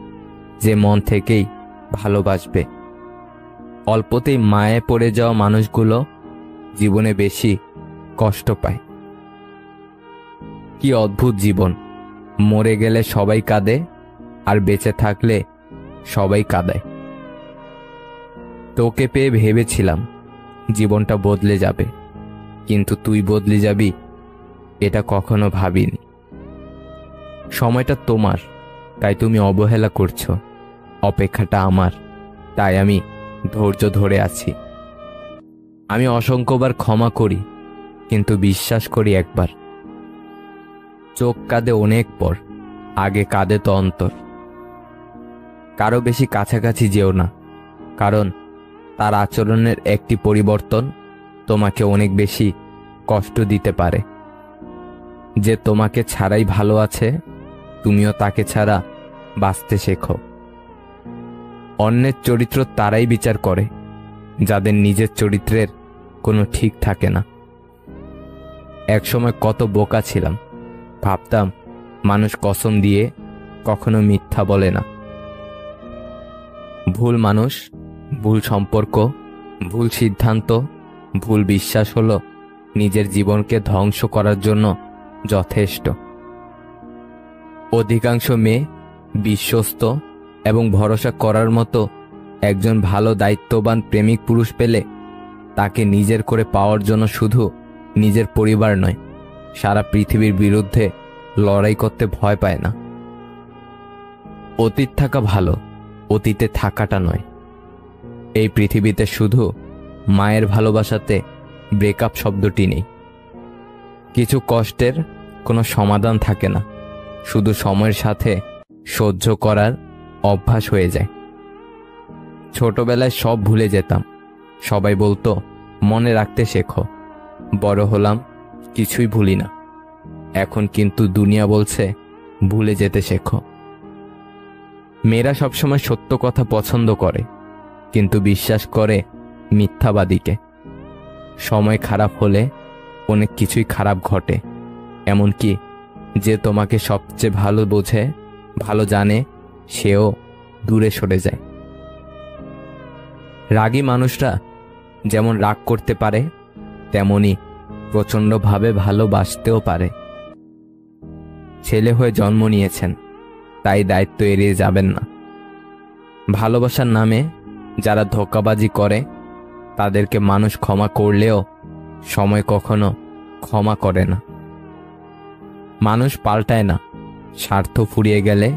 যে মন থেকেই ভালোবাসবে। অল্পতেই মায়ে পড়ে যাওয়া মানুষগুলো জীবনে বেশি কষ্ট পায়। কি অদ্ভুত জীবন, মরে গেলে সবাই কাঁদে আর বেঁচে থাকলে সবাই কাঁদায়। তোকে পেয়ে ভেবেছিলাম জীবনটা বদলে যাবে, কিন্তু তুই বদলে যাবি এটা কখনো ভাবিনি। সময়টা তোমার, তাই তুমি অবহেলা করছো। অপেক্ষাটা আমার, তাই আমি ধৈর্য ধরে আছি। আমি অসংখ্যবার ক্ষমা করি, কিন্তু বিশ্বাস করি একবার। চোখ কাঁদে অনেক পর, আগে কাঁদে তো অন্তর। কারো বেশি কাছাকাছি যেও না, কারণ তার আচরণের একটি পরিবর্তন তোমাকে অনেক বেশি কষ্ট দিতে পারে। যে তোমাকে ছাড়াই ভালো আছে, তুমিও তাকে ছাড়া বাঁচতে শেখো। অন্যের চরিত্র তারাই বিচার করে যাদের নিজের চরিত্রের কোনো ঠিক থাকে না। একসময় কত বোকা ছিলাম, ভাবতাম মানুষ কসম দিয়ে কখনো মিথ্যা বলে না। ভুল মানুষ, ভুল সম্পর্ক, ভুল সিদ্ধান্ত, ভুল বিশ্বাস হলো নিজের জীবনকে ধ্বংস করার জন্য যথেষ্ট। অধিকাংশ মেয়ে বিশ্বস্ত এবং ভরসা করার মতো একজন ভালো দায়িত্ববান প্রেমিক পুরুষ পেলে তাকে নিজের করে পাওয়ার জন্য শুধু নিজের পরিবার নয়, সারা পৃথিবীর বিরুদ্ধে লড়াই করতে ভয় পায় না। অতীত থাকা ভালো, অতীতে থাকাটা নয়। এই পৃথিবীতে শুধু মায়ের ভালোবাসাতে ব্রেকআপ শব্দটি নেই। কিছু কষ্টের কোনো সমাধান থাকে না, শুধু সময়ের সাথে সহ্য করার অভ্যাস হয়ে যায়। ছোটবেলায় সব ভুলে যেতাম, সবাই বলতো মনে রাখতে শেখো। বড় হলাম, কিছুই ভুলি না, এখন কিন্তু দুনিয়া বলছে ভুলে যেতে শেখো। মেয়েরা সবসময় সত্য কথা পছন্দ করে, কিন্তু বিশ্বাস করে মিথ্যাবাদীকে। সময় খারাপ হলে অনেক কিছুই খারাপ ঘটে, এমনকি যে তোমাকে সবচেয়ে ভালো বোঝে, ভালো জানে, সেও দূরে সরে যায়। রাগী মানুষরা যেমন রাগ করতে পারে, তেমনি প্রচণ্ডভাবে ভালোবাসতেও পারে। ছেলে হয়ে জন্ম নিয়েছেন, তাই দায়িত্ব এড়িয়ে যাবেন না। ভালোবাসার নামে যারা ধোঁকাবাজি করে, তাদেরকে মানুষ ক্ষমা করলেও সময় কখনো ক্ষমা করে না। মানুষ পাল্টায় না, স্বার্থ ফুরিয়ে গেলে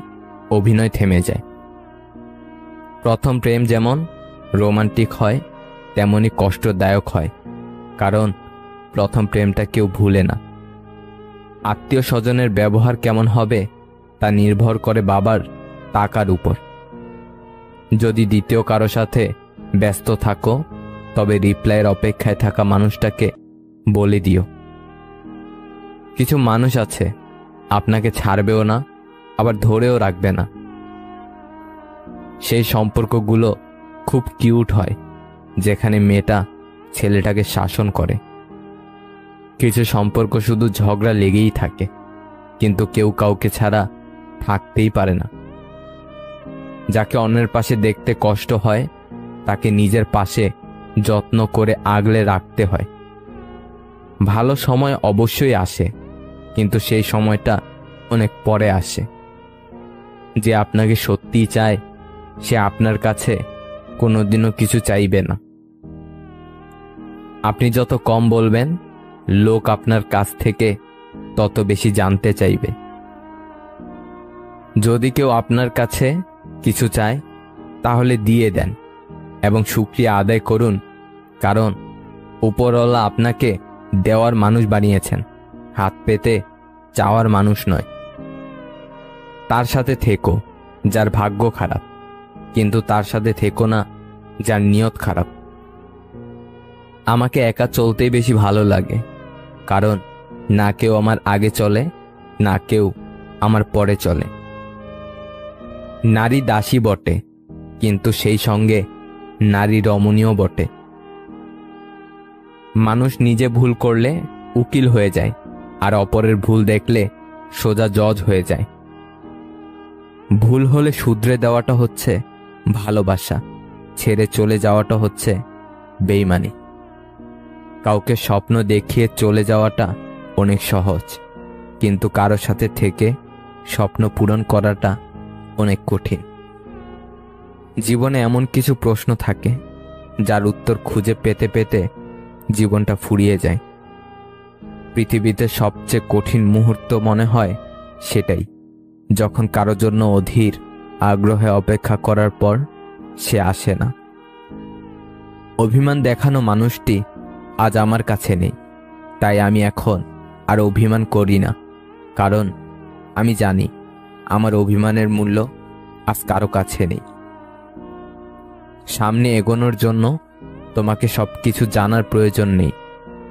অভিনয় থেমে যায়। প্রথম প্রেম যেমন রোমান্টিক হয়, তেমনি কষ্টদায়ক হয়, কারণ প্রথম প্রেমটা কেউ ভুলে না। আত্মীয় স্বজনের ব্যবহার কেমন হবে তা নির্ভর করে বাবার টাকার উপর। যদি দ্বিতীয় কারো সাথে ব্যস্ত থাকো, তবে রিপ্লাইয়ের অপেক্ষায় থাকা মানুষটাকে বলে দিও। কিছু মানুষ আছে আপনাকে ছাড়বেও না, আবার ধরেও রাখবে না। সেই সম্পর্কগুলো খুব কিউট হয়, যেখানে মেয়েটা ছেলেটাকে শাসন করে। কিছু সম্পর্ক শুধু ঝগড়া লেগেই থাকে, কিন্তু কেউ কাউকে ছাড়া থাকতেই পারে না। যাকে অন্যের পাশে দেখতে কষ্ট হয়, তাকে নিজের পাশে যত্ন করে আগলে রাখতে হয়। ভালো সময় অবশ্যই আসে, কিন্তু সেই সময়টা অনেক পরে আসে। যে আপনাকে সত্যিই চায়, সে আপনার কাছে কোনোদিনও কিছু চাইবে না। আপনি যত কম বলবেন, লোক আপনার কাছ থেকে তত বেশি জানতে চাইবে। যদি কেউ আপনার কাছে কিছু চায়, তাহলে দিয়ে দেন এবং শুকরিয়া আদায় করুন, কারণ উপরওয়ালা আপনাকে দেওয়ার মানুষ বানিয়েছেন, হাত পেতে চাওয়ার মানুষ নয়। তার সাথে থেকো যার ভাগ্য খারাপ, কিন্তু তার সাথে থেকো না যার নিয়ত খারাপ। আমাকে একা চলতেই বেশি ভালো লাগে, কারণ না কেউ আমার আগে চলে, না কেউ আমার পরে চলে। নারী দাসী বটে, কিন্তু সেই সঙ্গে নারী রমণীয় বটে। মানুষ নিজে ভুল করলে উকিল হয়ে যায়, আর অপরের ভুল দেখলে সোজা জজ হয়ে যায়। ভুল হলে শুধরে দেওয়াটা হচ্ছে ভালোবাসা, ছেড়ে চলে যাওয়াটা হচ্ছে বেইমানি। কাউকে স্বপ্ন দেখিয়ে চলে যাওয়াটা অনেক সহজ, কিন্তু কারো সাথে থেকে স্বপ্ন পূরণ করাটা অনেক কঠিন। জীবনে এমন কিছু প্রশ্ন থাকে যার উত্তর খুঁজে পেতে পেতে জীবনটা ফুরিয়ে যায়। পৃথিবীতে সবচেয়ে কঠিন মুহূর্ত মনে হয় সেটাই, যখন কারো জন্য অধীর আগ্রহে অপেক্ষা করার পর সে আসে না। অভিমান দেখানো মানুষটি আজ আমার কাছে নেই, তাই আমি এখন আর অভিমান করি না, কারণ আমি জানি আমার অভিমানের মূল্য আজ কারো কাছে নেই। সামনে এগোনোর জন্য তোমাকে সবকিছু জানার প্রয়োজন নেই,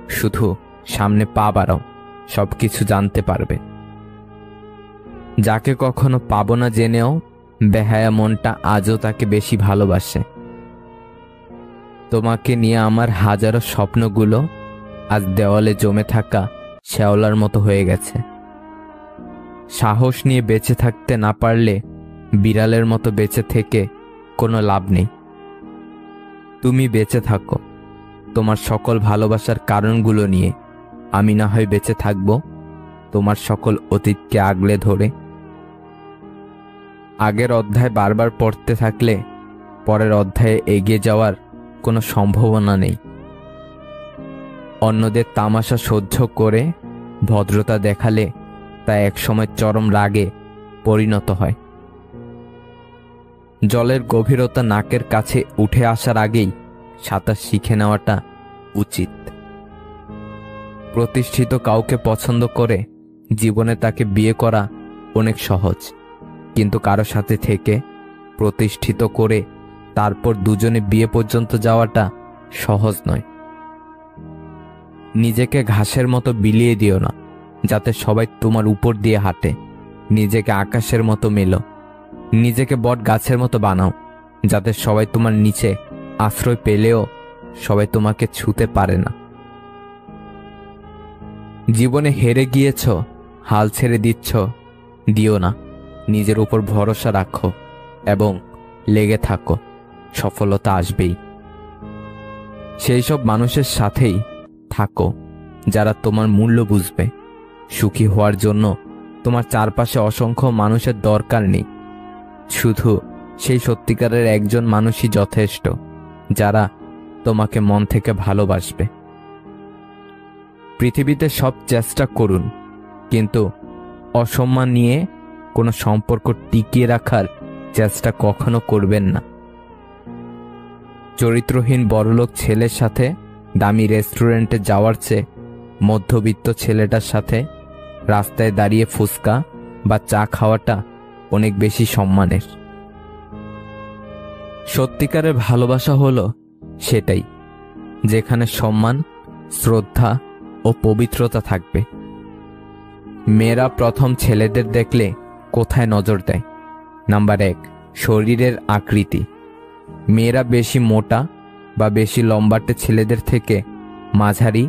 শুধু সামনে পা বাড়াও, সবকিছু জানতে পারবে। যাকে কখনো পাবো না জেনেও বেহায়া মনটা আজও তাকে বেশি ভালোবাসে। তোমাকে নিয়ে আমার হাজারো স্বপ্নগুলো আজ দেওয়ালে জমে থাকা শ্যাওলার মতো হয়ে গেছে। সাহস নিয়ে বেঁচে থাকতে না পারলে বিড়ালের মতো বেঁচে থেকে কোনো লাভ নেই। তুমি বেঁচে থাকো তোমার সকল ভালোবাসার কারণগুলো নিয়ে, আমি না হয় বেঁচে থাকব তোমার সকল অতীতকে আগলে ধরে। আগের অধ্যায় বারবার পড়তে থাকলে পরের অধ্যায়ে এগিয়ে যাওয়ার কোনো সম্ভাবনা নেই। অন্যদের তামাশা সহ্য করে ভদ্রতা দেখালে তা একসময় চরম রাগে পরিণত হয়। জলের গভীরতা নাকের কাছে উঠে আসার আগেই সাঁতার শিখে নেওয়াটা উচিত। প্রতিষ্ঠিত কাউকে পছন্দ করে জীবনে তাকে বিয়ে করা অনেক সহজ, কিন্তু কারো সাথে থেকে প্রতিষ্ঠিত করে তারপর দুজনে বিয়ে পর্যন্ত যাওয়াটা সহজ নয়। নিজেকে ঘাসের মতো বিলিয়ে দিও না, যাতে সবাই তোমার উপর দিয়ে হাঁটে। নিজেকে আকাশের মতো মেলো, নিজেকে বট গাছের মতো বানাও, যাতে সবাই তোমার নিচে আশ্রয় পেলেও সবাই তোমাকে ছুঁতে পারে না। জীবনে হেরে গিয়েছ, হাল ছেড়ে দিচ্ছ, দিও না। নিজের উপর ভরসা রাখো এবং লেগে থাকো, সফলতা আসবেই। সেই সব মানুষের সাথেই থাকো যারা তোমার মূল্য বুঝবে। সুখী হওয়ার জন্য তোমার চারপাশে অসংখ্য মানুষের দরকার নেই, শুধু সেই সত্যিকারের একজন মানুষই যথেষ্ট যারা তোমাকে মন থেকে ভালোবাসবে। পৃথিবীতে সব চেষ্টা করুন, কিন্তু অসম্মান নিয়ে কোনো সম্পর্ক টিকিয়ে রাখার চেষ্টা কখনো করবেন না। চরিত্রহীন বড়লোক ছেলের সাথে দামি রেস্টুরেন্টে যাওয়ার চেয়ে মধ্যবিত্ত ছেলেটার সাথে রাস্তায় দাঁড়িয়ে ফুচকা বা চা খাওয়াটা অনেক বেশি সম্মানের। সত্যিকারের ভালোবাসা হলো সেটাই, যেখানে সম্মান, শ্রদ্ধা ও পবিত্রতা থাকবে। মেয়েরা প্রথম ছেলেদের দেখলে কোথায় নজর দেয়? নাম্বার 1, শরীরের আকৃতি। মেয়েরা বেশি মোটা বা বেশি লম্বাটে ছেলেদের থেকে মাঝারি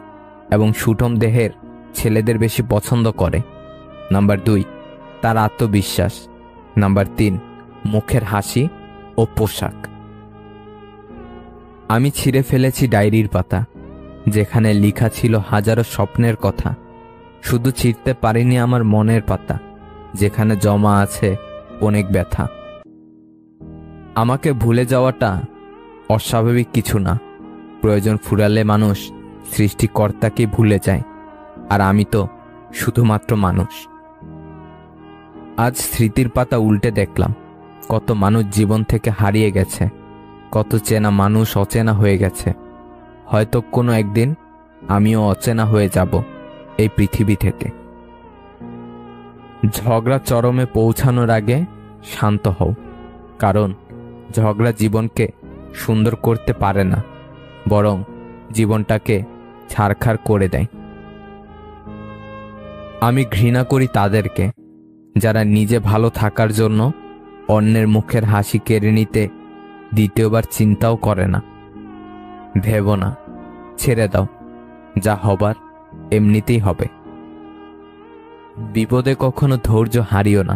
এবং সুঠম দেহের ছেলেদের বেশি পছন্দ করে। নাম্বার 2, তার আত্মবিশ্বাস। নাম্বার 3, মুখের হাসি ও পোশাক। আমি ছিঁড়ে ফেলেছি ডায়েরির পাতা, যেখানে লেখা ছিল হাজারো স্বপ্নের কথা। শুধু ছিঁড়তে পারিনি আমার মনের পাতা, যেখানে জমা আছে অনেক ব্যথা। আমাকে ভুলে যাওয়াটা অস্বাভাবিক কিছু না। প্রয়োজন ফুরালে মানুষ সৃষ্টিকর্তাকে ভুলে যায়, আর আমি তো শুধুমাত্র মানুষ। আজ স্মৃতির পাতা উল্টে দেখলাম কত মানুষ জীবন থেকে হারিয়ে গেছে, কত চেনা মানুষ অচেনা হয়ে গেছে। হয়তো কোনো একদিন আমিও অচেনা হয়ে যাব এই পৃথিবী থেকে। ঝগড়া চরমে পৌঁছানোর আগে শান্ত হও, কারণ ঝগড়া জীবনকে সুন্দর করতে পারে না, বরং জীবনটাকে ছারখার করে দেয়। আমি ঘৃণা করি তাদেরকে যারা নিজে ভালো থাকার জন্য অন্যের মুখের হাসি কেড়ে নিতে দ্বিতীয়বার চিন্তাও করে না। ভেবো না, ছেড়ে দাও, যা হবার এমনিতেই হবে। বিপদে কখনো ধৈর্য হারিও না।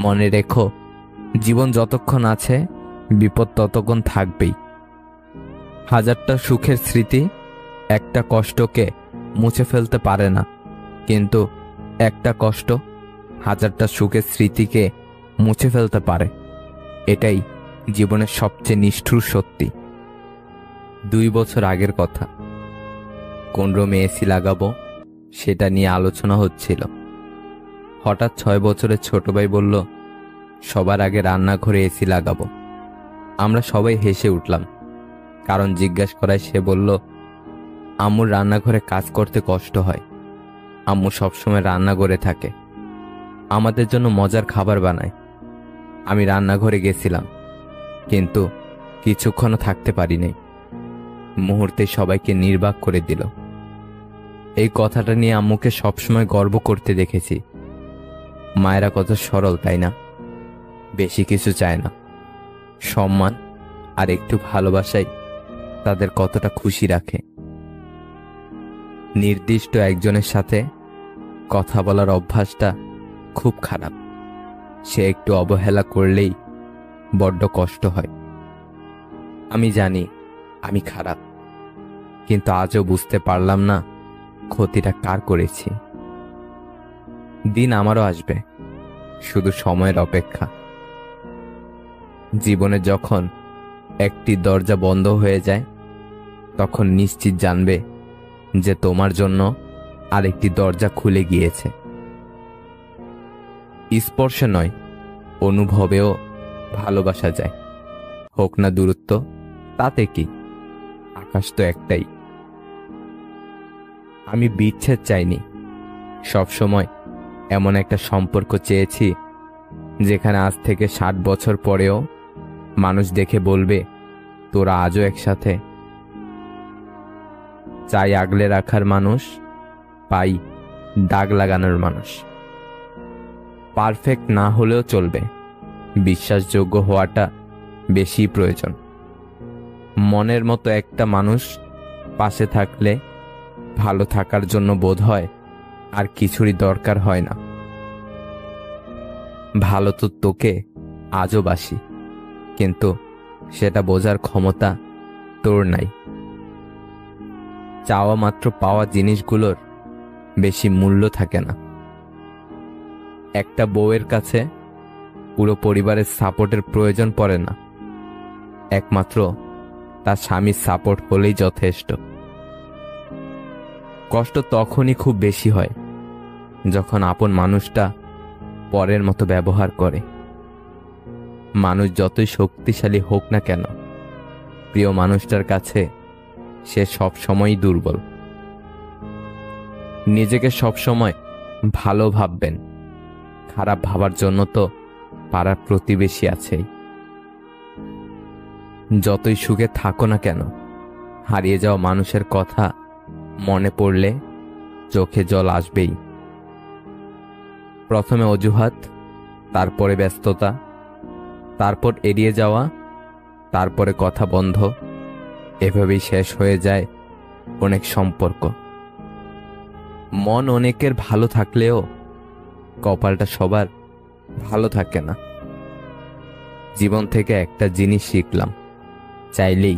মনে রেখো, জীবন যতক্ষণ আছে বিপদ ততক্ষণ থাকবেই। হাজারটা সুখের স্মৃতি একটা কষ্টকে মুছে ফেলতে পারে না, কিন্তু একটা কষ্ট হাজারটা সুখের স্মৃতিকে মুছে ফেলতে পারে। এটাই জীবনের সবচেয়ে নিষ্ঠুর সত্যি। 2 বছর আগের কথা। কোন রুমে এসি লাগাবো সেটা নিয়ে আলোচনা হচ্ছিল। হঠাৎ 6 বছরের ছোট ভাই বলল, সবার আগে রান্নাঘরে এসি লাগাবো। আমরা সবাই হেসে উঠলাম, কারণ জিজ্ঞাসা করায় সে বলল, আম্মুর রান্নাঘরে কাজ করতে কষ্ট হয়। আম্মু সবসময় রান্নাঘরে থাকে, আমাদের জন্য মজার খাবার বানায়। আমি রান্নাঘরে গেছিলাম, কিন্তু কিছুক্ষণও থাকতে পারিনি। মুহূর্তে সবাইকে নির্বাক করে দিল। এই কথাটা নিয়ে আম্মুকে সবসময় গর্ব করতে দেখেছি। মায়েরা কত সরল, তাই না? বেশি কিছু চায় না, সম্মান আর একটু ভালোবাসাই তাদের কতটা খুশি রাখে। নির্দিষ্ট একজনের সাথে কথা বলার অভ্যাসটা খুব খারাপ। সে একটু অবহেলা করলেই বড্ড কষ্ট হয়। আমি জানি আমি খারাপ, কিন্তু আজও বুঝতে পারলাম না ক্ষতিটা কার করেছি। দিন আমারও আসবে, শুধু সময়ের অপেক্ষা। জীবনে যখন একটি দরজা বন্ধ হয়ে যায়, তখন নিশ্চিত জানবে যে তোমার জন্য আরেকটি দরজা খুলে গিয়েছে। স্পর্শে নয়, অনুভবেও ভালোবাসা যায়। হোক না দূরত্ব, তাতে কি? আকাশ তো একটাই। আমি বিচ্ছেদ চাইনি, সবসময় এমন একটা সম্পর্ক চেয়েছি যেখানে আজ থেকে 60 বছর পরেও মানুষ দেখে বলবে, তোরা আজও একসাথে। চাই আগলে রাখার মানুষ, পাই দাগ লাগানোর মানুষ। পারফেক্ট না হলেও চলবে, বিশ্বাসযোগ্য হওয়াটা বেশি প্রয়োজন। মনের মতো একটা মানুষ পাশে থাকলে ভালো থাকার জন্য বোধ হয় আর কিছুরই দরকার হয় না। ভালো তো তোকে আজও বাসি, কিন্তু সেটা বোঝার ক্ষমতা তোর নাই। চাওয়া মাত্র পাওয়া জিনিসগুলোর বেশি মূল্য থাকে না। একটা বউয়ের কাছে পুরো পরিবারের সাপোর্টের প্রয়োজন পড়ে না, একমাত্র তার স্বামীর সাপোর্ট হলেই যথেষ্ট। কষ্ট তখনই খুব বেশি হয় যখন আপন মানুষটা পরের মতো ব্যবহার করে। মানুষ যতই শক্তিশালী হোক না কেন, প্রিয় মানুষটার কাছে সে সব সময়ই দুর্বল। নিজেকে সব সময় ভালো ভাববেন, খারাপ ভাবার জন্য তো পাড়ার প্রতিবেশী আছেই। যতই সুখে থাকো না কেন, হারিয়ে যাওয়া মানুষের কথা মনে পড়লে চোখে জল আসবেই। প্রথমে অজুহাত, তারপরে ব্যস্ততা, তারপর এড়িয়ে যাওয়া, তারপরে কথা বন্ধ। এভাবেই শেষ হয়ে যায় অনেক সম্পর্ক। মন অনেকের ভালো থাকলেও কপালটা সবার ভালো থাকে না। জীবন থেকে একটা জিনিস শিখলাম, চাইলেই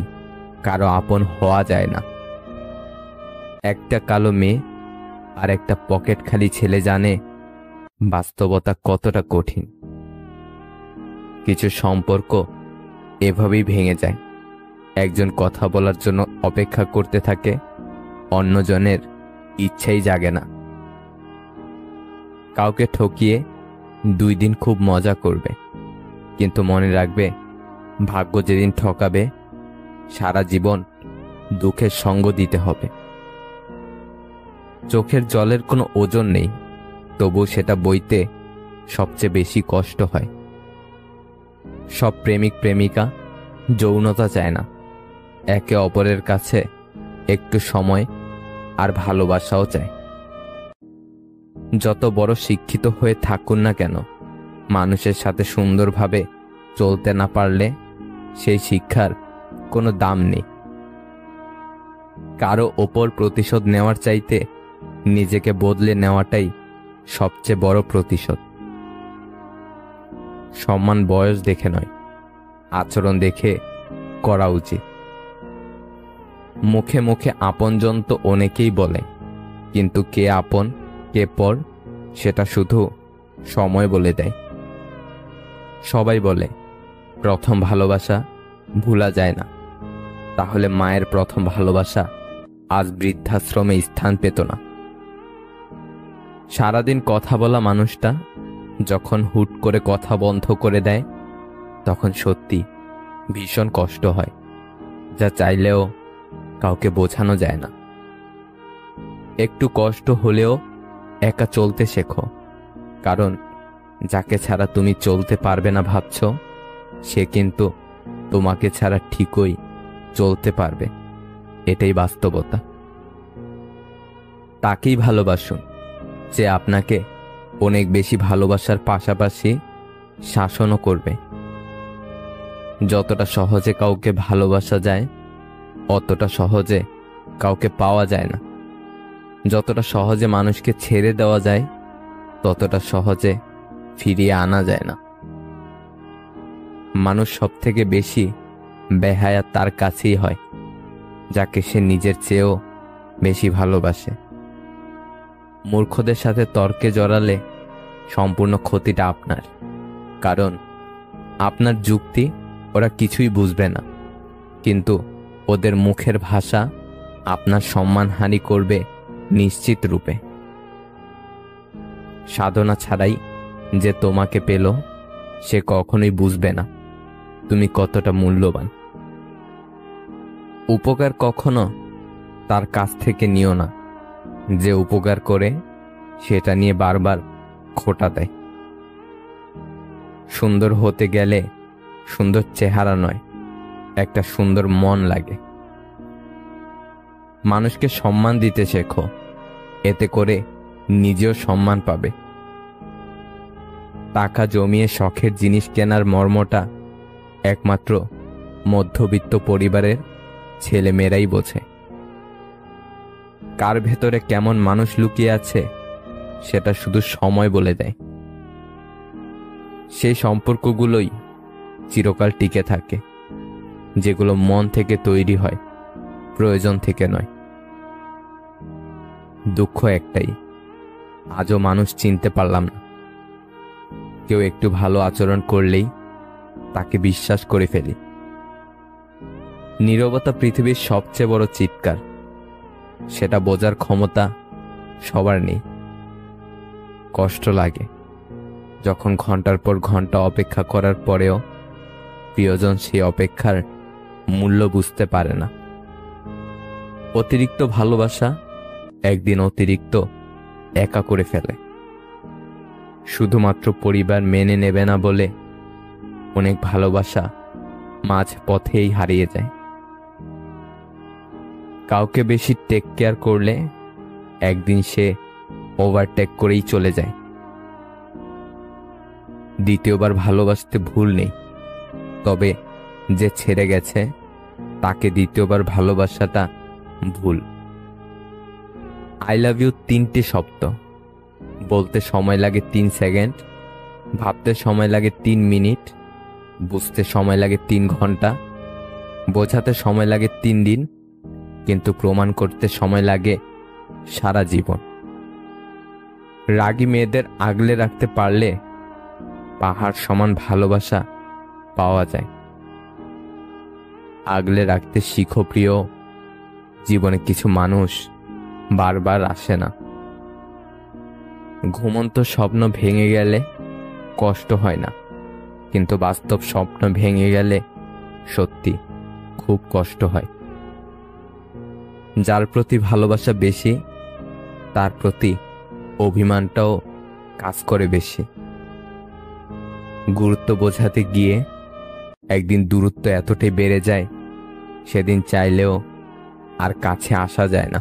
কারো আপন হওয়া যায় না। একটা কালো মেয়ে আর একটা পকেট খালি ছেলে জানে বাস্তবতা কতটা কঠিন। কিছু সম্পর্ক এভাবেই ভেঙে যায়। একজন কথা বলার জন্য অপেক্ষা করতে থাকে, অন্যজনের ইচ্ছাই জাগে না। কাউকে ঠকিয়ে 2 দিন খুব মজা করবে, কিন্তু মনে রাখবে ভাগ্য যেদিন ঠকাবে সারা জীবন দুঃখের সঙ্গ দিতে হবে। চোখের জলের কোনো ওজন নেই, তবু সেটা বইতে সবচেয়ে বেশি কষ্ট হয়। সব প্রেমিক প্রেমিকা যৌনতা চায় না, একে অপরের কাছে একটু সময় আর ভালোবাসাও চায়। যত বড় শিক্ষিত হয়ে থাকুন না কেন, মানুষের সাথে সুন্দরভাবে চলতে না পারলে সেই শিক্ষার কোনো দাম নেই। কারো ওপর প্রতিশোধ নেওয়ার চাইতে নিজেকে বদলে নেওয়াটাই সবচেয়ে বড় প্রতিশোধ। সম্মান বয়স দেখে নয়, আচরণ দেখে করা উচিত। মুখে মুখে আপনজন তো অনেকেই বলে, কিন্তু কে আপন কে পর সেটা শুধু সময় বলে দেয়। সবাই বলে প্রথম ভালোবাসা ভোলা যায় না, তাহলে মায়ের প্রথম ভালোবাসা আজ বৃদ্ধাশ্রমে স্থান পেত না। সারাদিন কথা বলা মানুষটা যখন হুট করে কথা বন্ধ করে দেয়, তখন সত্যি ভীষণ কষ্ট হয়, যা চাইলেও কাউকে বোঝানো যায় না। একটু কষ্ট হলেও একা চলতে শেখো, কারণ যাকে ছাড়া তুমি চলতে পারবে না ভাবছ, সে কিন্তু তোমাকে ছাড়া ঠিকই চলতে পারবে। এটাই বাস্তবতা। তাকেই ভালোবাসুন যে আপনাকে অনেক বেশি ভালোবাসার পাশাপাশি শাসনও করবে। যতটা সহজে কাউকে ভালোবাসা যায়, অতটা সহজে কাউকে পাওয়া যায় না। যতটা সহজে মানুষকে ছেড়ে দেওয়া যায়, ততটা সহজে ফিরিয়ে আনা যায় না। মানুষ সব থেকে বেশি বেহায়া তার কাছেই হয়, যাকে সে নিজের চেয়েও বেশি ভালোবাসে। মূর্খদের সাথে তর্কে জড়ালে সম্পূর্ণ ক্ষতিটা আপনার, কারণ আপনার যুক্তি ওরা কিছুই বুঝবে না, কিন্তু ওদের মুখের ভাষা আপনার সম্মানহানি করবে নিশ্চিত রূপে। সাধনা ছাড়াই যে তোমাকে পেল, সে কখনোই বুঝবে না তুমি কতটা মূল্যবান। উপকার কখনো তার কাছ থেকে নিও না যে উপকার করে সেটা নিয়ে বারবার খোঁটা দেয়। সুন্দর হতে গেলে সুন্দর চেহারা নয়, একটা সুন্দর মন লাগে। মানুষকে সম্মান দিতে শেখো, এতে করে নিজেও সম্মান পাবে। টাকা জমিয়ে শখের জিনিস কেনার মর্মটা একমাত্র মধ্যবিত্ত পরিবারের ছেলেমেয়েরাই বোঝে। কার ভেতরে কেমন মানুষ লুকিয়ে আছে সেটা শুধু সময় বলে দেয়। সেই সম্পর্কগুলোই চিরকাল টিকে থাকে, যেগুলো মন থেকে তৈরি হয়, প্রয়োজন থেকে নয়। দুঃখ একটাই, আজও মানুষ চিনতে পারলাম না। কেউ একটু ভালো আচরণ করলেই তাকে বিশ্বাস করে ফেলি। নীরবতা পৃথিবীর সবচেয়ে বড় চিৎকার, সেটা বোঝার ক্ষমতা সবার নেই। কষ্ট লাগে যখন ঘন্টার পর ঘন্টা অপেক্ষা করার পরেও প্রিয়জন সেই অপেক্ষার মূল্য বুঝতে পারে না। অতিরিক্ত ভালোবাসা একদিন অতিরিক্ত একা করে ফেলে। শুধুমাত্র পরিবার মেনে নেবে না বলে অনেক ভালোবাসা মাঝ পথেই হারিয়ে যায়। কাউকে বেশি টেক কেয়ার করলে একদিন সে ওভারটেক করেই চলে যায়। দ্বিতীয়বার ভালোবাসতে ভুল নেই, তবে যে ছেড়ে গেছে তাকে দ্বিতীয়বার ভালোবাসাটা ভুল। আই লাভ ইউ 3টে শব্দ, বলতে সময় লাগে 3 সেকেন্ড, ভাবতে সময় লাগে 3 মিনিট, বুঝতে সময় লাগে 3 ঘন্টা, বোঝাতে সময় লাগে 3 দিন, কিন্তু প্রমাণ করতে সময় লাগে সারা জীবন। রাগী মেয়েদের আগলে রাখতে পারলে পাহাড় সমান ভালোবাসা পাওয়া যায়। আগলে রাখতে শিখো প্রিয়, জীবনে কিছু মানুষ বারবার আসে না। ঘুমন্ত স্বপ্ন ভেঙে গেলে কষ্ট হয় না, কিন্তু বাস্তব স্বপ্ন ভেঙে গেলে সত্যি খুব কষ্ট হয়। যার প্রতি ভালোবাসা বেশি তার প্রতি অভিমানটাও কাজ করে বেশি। গুরুত্ব বোঝাতে গিয়ে একদিন দূরত্ব এতটাই বেড়ে যায়, সেদিন চাইলেও আর কাছে আসা যায় না।